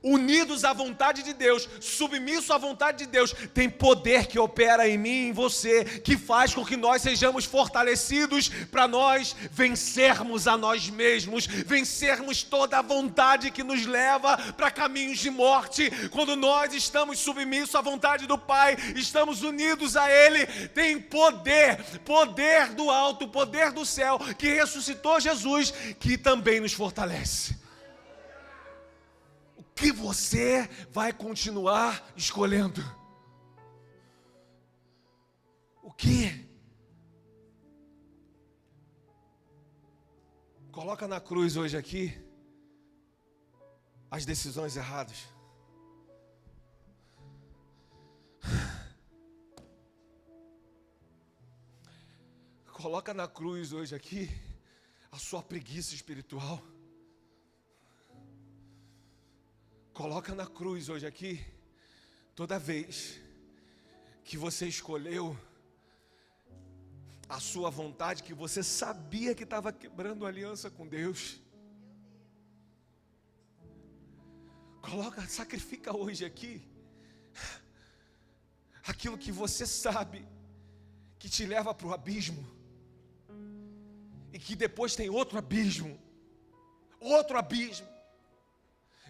Unidos à vontade de Deus, submisso à vontade de Deus, tem poder que opera em mim e em você, que faz com que nós sejamos fortalecidos para nós vencermos a nós mesmos, vencermos toda a vontade que nos leva para caminhos de morte. Quando nós estamos submissos à vontade do Pai, estamos unidos a Ele, tem poder do alto, poder do céu, que ressuscitou Jesus, que também nos fortalece. Que você vai continuar escolhendo? O que? Coloca na cruz hoje aqui as decisões erradas. Coloca na cruz hoje aqui a sua preguiça espiritual. Coloca na cruz hoje aqui, toda vez que você escolheu a sua vontade, que você sabia que estava quebrando a aliança com Deus. Sacrifica hoje aqui aquilo que você sabe que te leva para o abismo, e que depois tem outro abismo.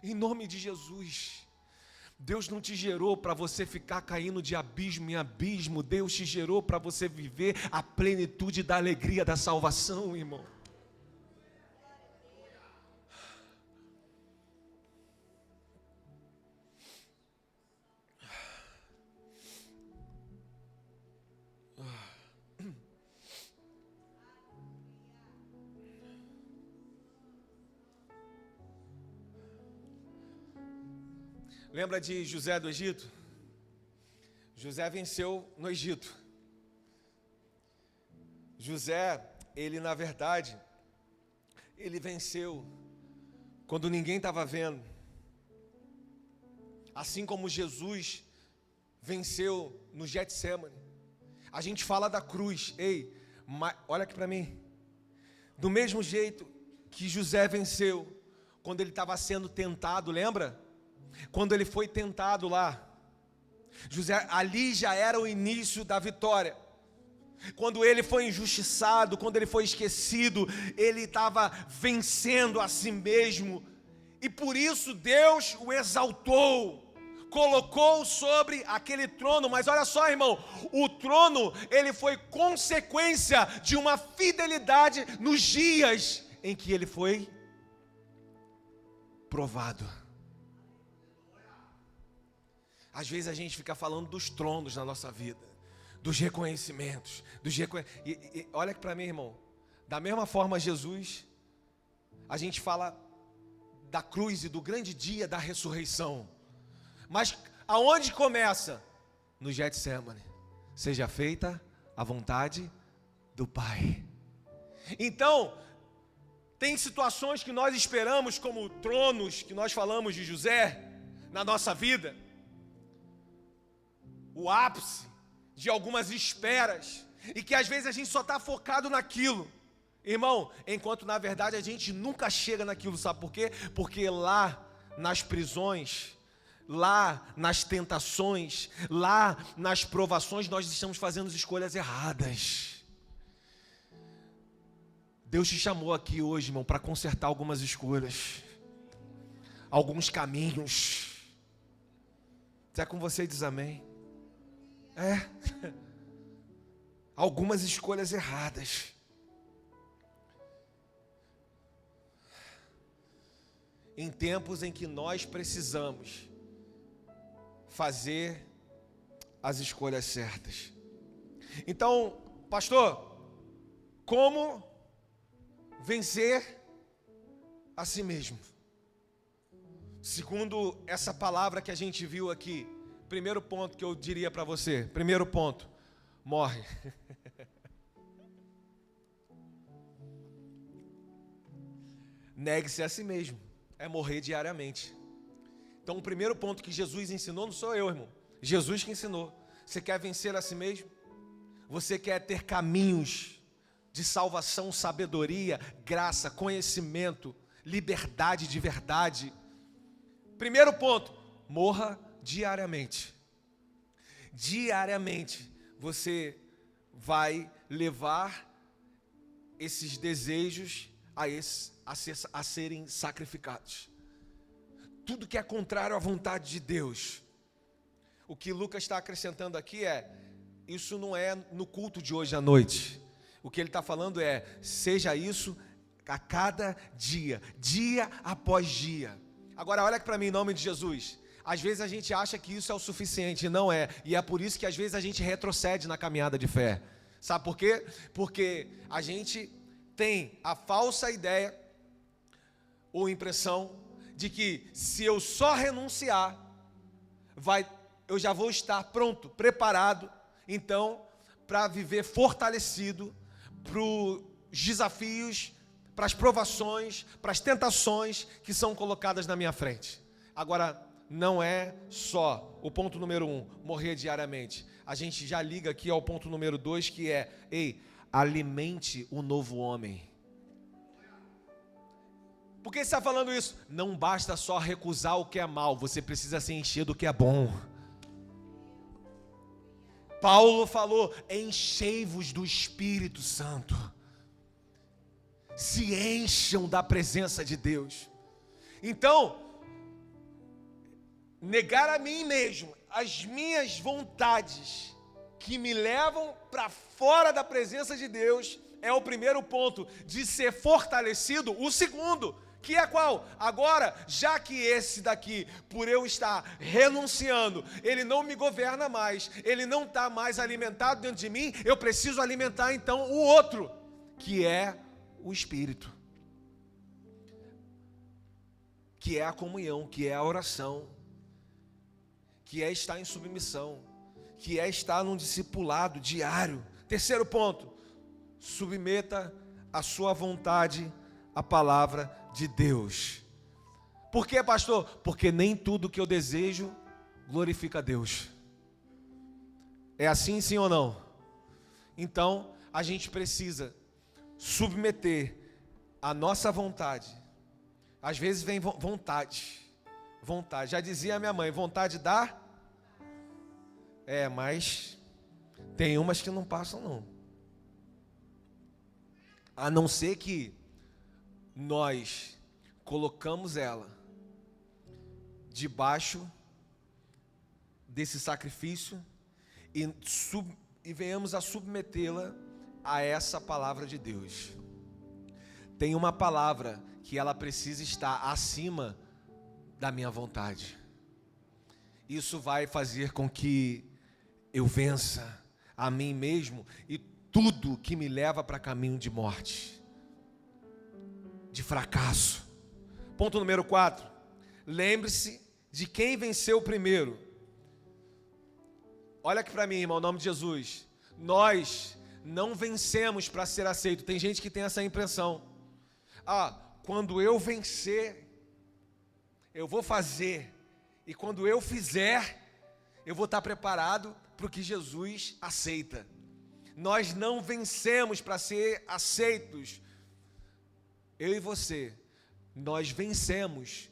Em nome de Jesus. Deus não te gerou para você ficar caindo de abismo em abismo. Deus te gerou para você viver a plenitude da alegria da salvação, irmão. Lembra de José do Egito? José venceu no Egito. José, ele na verdade, ele venceu quando ninguém estava vendo. assim como Jesus venceu no Getsemane, a gente fala da cruz. Ei, olha aqui para mim. Do mesmo jeito que José venceu quando ele estava sendo tentado, lembra? Quando ele foi tentado lá, José, ali já era o início da vitória. Quando ele foi injustiçado, quando ele foi esquecido, ele estava vencendo a si mesmo, e por isso Deus o exaltou, colocou sobre aquele trono. Mas olha só, irmão, o trono, ele foi consequência de uma fidelidade nos dias em que ele foi provado. Às vezes a gente fica falando dos tronos na nossa vida, dos reconhecimentos, e olha aqui para mim, irmão, da mesma forma Jesus, a gente fala da cruz e do grande dia da ressurreição, mas aonde começa? No Getsemane. Seja feita a vontade do Pai. Então, tem situações que nós esperamos como tronos, que nós falamos de José, na nossa vida, o ápice de algumas esperas, e que às vezes a gente só está focado naquilo, irmão, enquanto na verdade a gente nunca chega naquilo. Sabe por quê? Porque lá nas prisões, lá nas tentações, lá nas provações, nós estamos fazendo escolhas erradas. Deus te chamou aqui hoje, irmão, para consertar algumas escolhas, alguns caminhos. Se é com você, diz amém. Algumas escolhas erradas. Em tempos em que nós precisamos fazer as escolhas certas. Então, pastor, como vencer a si mesmo? Segundo essa palavra que a gente viu aqui, primeiro ponto que eu diria para você, primeiro ponto, morre. Negue-se a si mesmo, é morrer diariamente. Então o primeiro ponto que Jesus ensinou, não sou eu, irmão, Jesus que ensinou. Você quer vencer a si mesmo? Você quer ter caminhos de salvação, sabedoria, graça, conhecimento, liberdade de verdade? Primeiro ponto, morra diariamente. Diariamente você vai levar esses desejos a serem sacrificados. Tudo que é contrário à vontade de Deus. O que Lucas está acrescentando aqui isso não é no culto de hoje à noite. O que ele está falando seja isso a cada dia, dia após dia. Agora olha aqui para mim, em nome de Jesus. Às vezes a gente acha que isso é o suficiente, não é. E é por isso que às vezes a gente retrocede na caminhada de fé. Sabe por quê? Porque a gente tem a falsa ideia ou impressão de que se eu só renunciar, eu já vou estar pronto, preparado, então, para viver fortalecido para os desafios, para as provações, para as tentações que são colocadas na minha frente. Agora, não é só o ponto número 1, morrer diariamente. A gente já liga aqui ao ponto número 2, que alimente o novo homem. Por que você está falando isso? Não basta só recusar o que é mal, você precisa se encher do que é bom. Paulo falou, enchei-vos do Espírito Santo. Se encham da presença de Deus. Então, negar a mim mesmo, as minhas vontades que me levam para fora da presença de Deus, é o primeiro ponto de ser fortalecido. O segundo, que é qual? Agora, já que esse daqui, por eu estar renunciando, ele não me governa mais, ele não está mais alimentado dentro de mim, eu preciso alimentar então o outro, que é o Espírito, que é a comunhão, que é a oração, que é estar em submissão, que é estar num discipulado diário. Terceiro ponto, submeta a sua vontade à palavra de Deus. Por quê, pastor? Porque nem tudo que eu desejo glorifica a Deus. É assim, sim ou não? Então, a gente precisa submeter a nossa vontade. Às vezes vem vontade. Já dizia a minha mãe, vontade dá? Mas tem umas que não passam não. A não ser que nós colocamos ela debaixo desse sacrifício e venhamos a submetê-la a essa palavra de Deus. Tem uma palavra que ela precisa estar acima da minha vontade. Isso vai fazer com que eu vença a mim mesmo e tudo que me leva para caminho de morte, de fracasso. Ponto número 4. Lembre-se de quem venceu primeiro. Olha aqui para mim, irmão, em nome de Jesus. Nós não vencemos para ser aceito. Tem gente que tem essa impressão. Quando eu vencer, eu vou fazer. E quando eu fizer, eu vou estar preparado para o que Jesus aceita. Nós não vencemos para ser aceitos. Eu e você, nós vencemos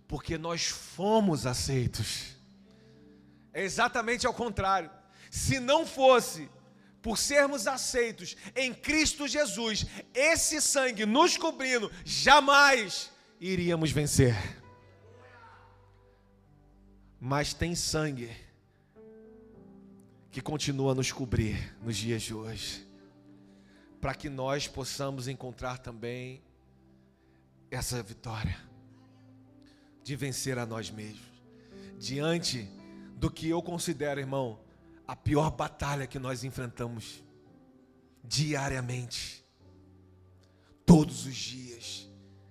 porque nós fomos aceitos. É exatamente ao contrário. Se não fosse por sermos aceitos em Cristo Jesus, esse sangue nos cobrindo, jamais iríamos vencer. Mas tem sangue que continua a nos cobrir nos dias de hoje, para que nós possamos encontrar também essa vitória de vencer a nós mesmos, diante do que eu considero, irmão, a pior batalha que nós enfrentamos diariamente, todos os dias,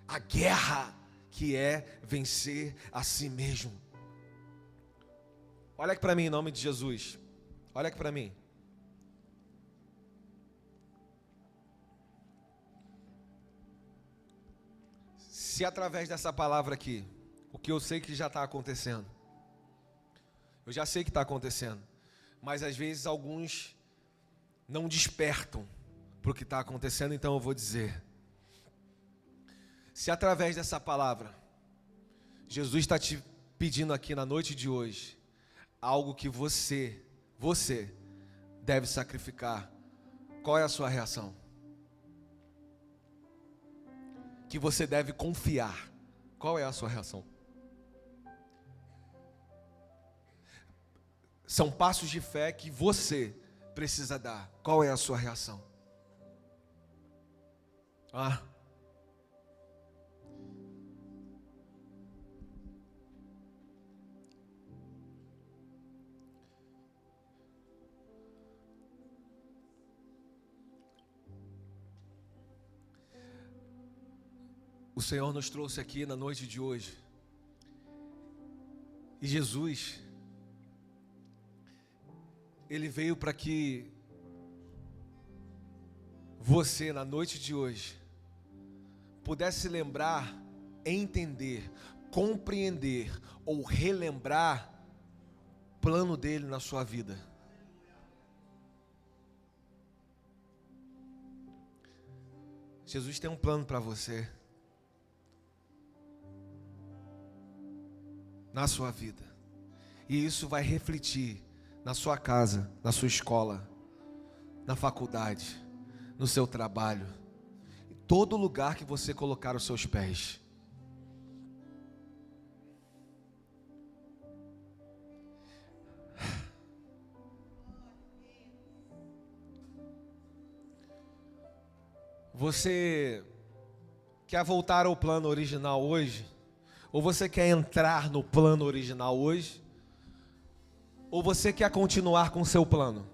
a guerra que é vencer a si mesmo. Olha aqui para mim em nome de Jesus. Olha aqui para mim. Se através dessa palavra aqui, o que eu sei que já está acontecendo, eu já sei que está acontecendo, mas às vezes alguns não despertam para o que está acontecendo, então eu vou dizer. Se através dessa palavra, Jesus está te pedindo aqui na noite de hoje, algo que você deve sacrificar, qual é a sua reação? Que você deve confiar, qual é a sua reação? São passos de fé que você precisa dar, qual é a sua reação? O Senhor nos trouxe aqui na noite de hoje. E Jesus, Ele veio para que você, na noite de hoje, pudesse lembrar, entender, compreender ou relembrar o plano dele na sua vida. Jesus tem um plano para você, na sua vida, e isso vai refletir na sua casa, na sua escola, na faculdade, no seu trabalho, em todo lugar que você colocar os seus pés. Você quer voltar ao plano original hoje? Ou você quer entrar no plano original hoje? Ou você quer continuar com o seu plano?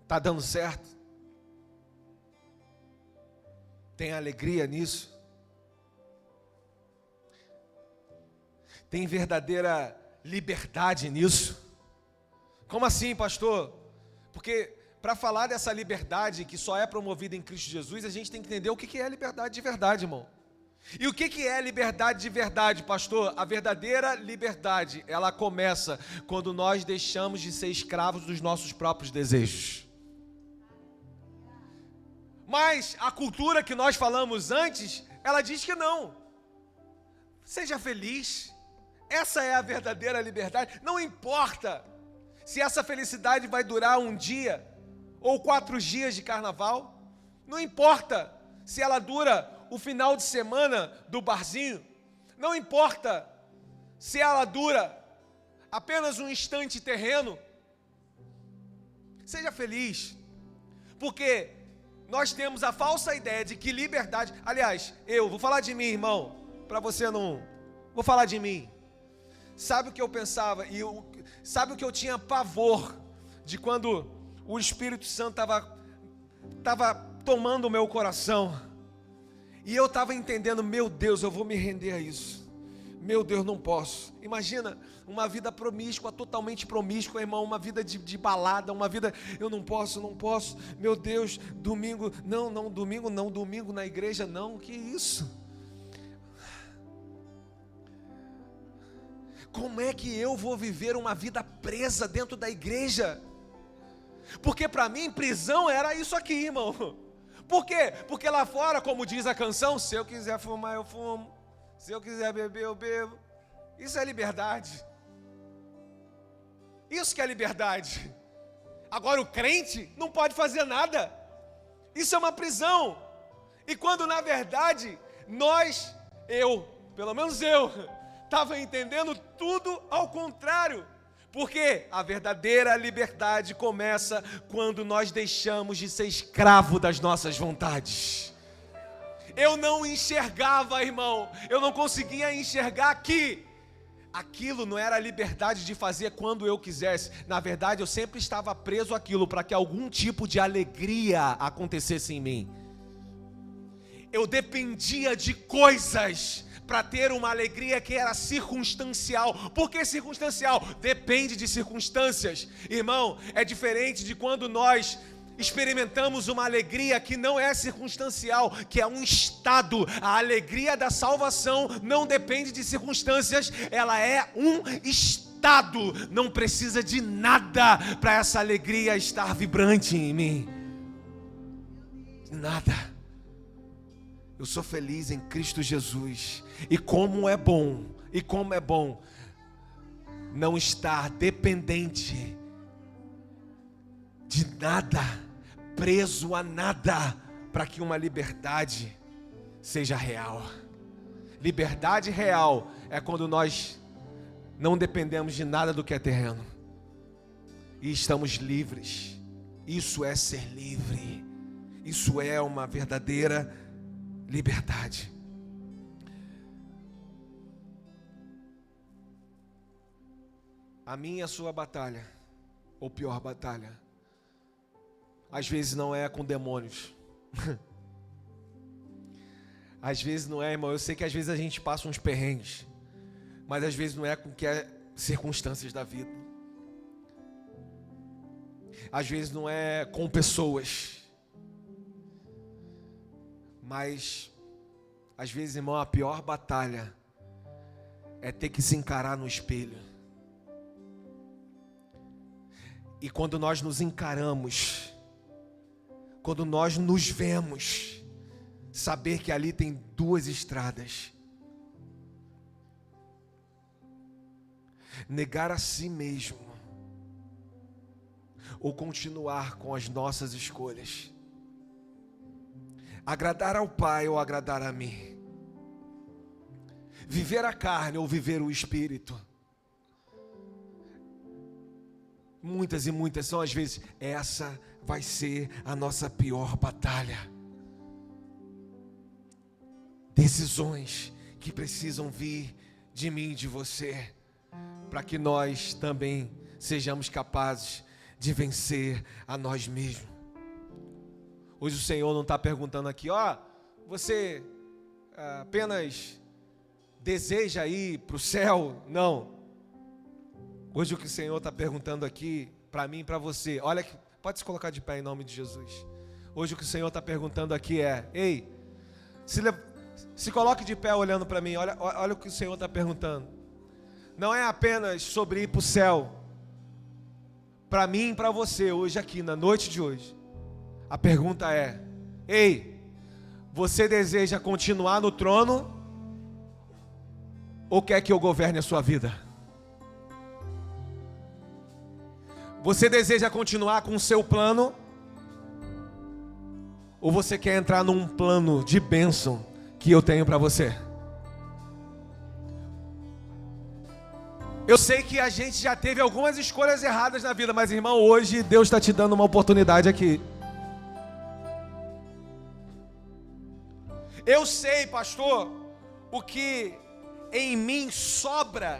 Tá dando certo? Tem alegria nisso? Tem verdadeira liberdade nisso? Como assim, pastor? Porque para falar dessa liberdade que só é promovida em Cristo Jesus, a gente tem que entender o que é liberdade de verdade, irmão. E o que é liberdade de verdade, pastor? A verdadeira liberdade, ela começa quando nós deixamos de ser escravos dos nossos próprios desejos. Mas a cultura que nós falamos antes, ela diz que não. Seja feliz. Essa é a verdadeira liberdade. Não importa se essa felicidade vai durar um dia ou 4 dias de carnaval. Não importa se ela dura o final de semana do barzinho. Não importa se ela dura apenas um instante terreno. Seja feliz. Porque nós temos a falsa ideia de que liberdade... Aliás, eu vou falar de mim, irmão, para você não... Vou falar de mim. Sabe o que eu pensava? Sabe o que eu tinha pavor de quando o Espírito Santo estava tomando o meu coração? E eu estava entendendo, meu Deus, eu vou me render a isso. Meu Deus, não posso. Imagina uma vida promíscua, totalmente promíscua, irmão, uma vida de balada, uma vida, eu não posso. Meu Deus, domingo na igreja não, que isso? Como é que eu vou viver uma vida presa dentro da igreja? Porque para mim prisão era isso aqui, irmão. Por quê? Porque lá fora, como diz a canção, se eu quiser fumar, eu fumo. Se eu quiser beber, eu bebo. Isso é liberdade. Isso que é liberdade. Agora o crente não pode fazer nada. Isso é uma prisão. E quando na verdade, pelo menos eu, estava entendendo tudo ao contrário. Porque a verdadeira liberdade começa quando nós deixamos de ser escravo das nossas vontades. Eu não enxergava, irmão, eu não conseguia enxergar que aquilo não era a liberdade de fazer quando eu quisesse. Na verdade, eu sempre estava preso àquilo para que algum tipo de alegria acontecesse em mim. Eu dependia de coisas para ter uma alegria que era circunstancial. Por que circunstancial? Depende de circunstâncias. Irmão, é diferente de quando nós experimentamos uma alegria que não é circunstancial, que é um estado. A alegria da salvação não depende de circunstâncias, ela é um estado. Não precisa de nada para essa alegria estar vibrante em mim. Nada. Eu sou feliz em Cristo Jesus. E como é bom não estar dependente de nada, preso a nada, para que uma liberdade seja real. Liberdade real é quando nós não dependemos de nada do que é terreno e estamos livres. Isso é ser livre. Isso é uma verdadeira liberdade. A minha e a sua batalha, ou pior batalha, às vezes não é com demônios. Às vezes não é, irmão. Eu sei que às vezes a gente passa uns perrengues, mas às vezes não é com que é circunstâncias da vida. Às vezes não é com pessoas. Mas, às vezes, irmão, a pior batalha é ter que se encarar no espelho. E quando nós nos encaramos, quando nós nos vemos, saber que ali tem 2 estradas. Negar a si mesmo, ou continuar com as nossas escolhas. Agradar ao Pai ou agradar a mim. Viver a carne ou viver o Espírito. Muitas e muitas são as vezes. Essa vai ser a nossa pior batalha. Decisões que precisam vir de mim e de você, para que nós também sejamos capazes de vencer a nós mesmos. Hoje o Senhor não está perguntando aqui, você apenas deseja ir para o céu? Não. Hoje o que o Senhor está perguntando aqui, para mim e para você, olha Pode se colocar de pé em nome de Jesus. Hoje o que o Senhor está perguntando aqui é: ei, se coloque de pé olhando para mim. Olha o que o Senhor está perguntando. Não é apenas sobre ir para o céu. Para mim e para você, hoje aqui, na noite de hoje. A pergunta é: ei, você deseja continuar no trono? Ou quer que eu governe a sua vida? Você deseja continuar com o seu plano? Ou você quer entrar num plano de bênção que eu tenho para você? Eu sei que a gente já teve algumas escolhas erradas na vida, mas irmão, hoje Deus está te dando uma oportunidade aqui. Eu sei, pastor, o que em mim sobra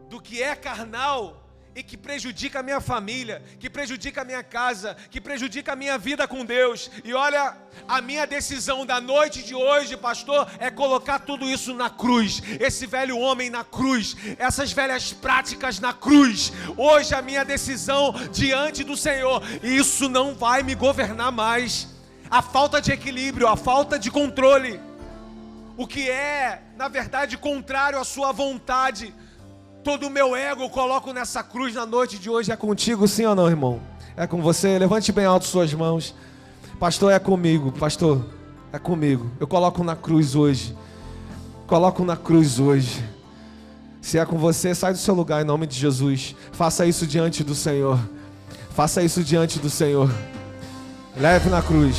do que é carnal e que prejudica a minha família, que prejudica a minha casa, que prejudica a minha vida com Deus. E olha, a minha decisão da noite de hoje, pastor, é colocar tudo isso na cruz. Esse velho homem na cruz, essas velhas práticas na cruz. Hoje a minha decisão diante do Senhor, e isso não vai me governar mais. A falta de equilíbrio, a falta de controle, o que é, na verdade, contrário à sua vontade, todo o meu ego eu coloco nessa cruz na noite de hoje. É contigo, sim ou não, irmão? É com você? Levante bem alto suas mãos. Pastor, é comigo. Pastor, é comigo. Eu coloco na cruz hoje. Coloco na cruz hoje. Se é com você, sai do seu lugar em nome de Jesus. Faça isso diante do Senhor. Faça isso diante do Senhor. Leve na cruz.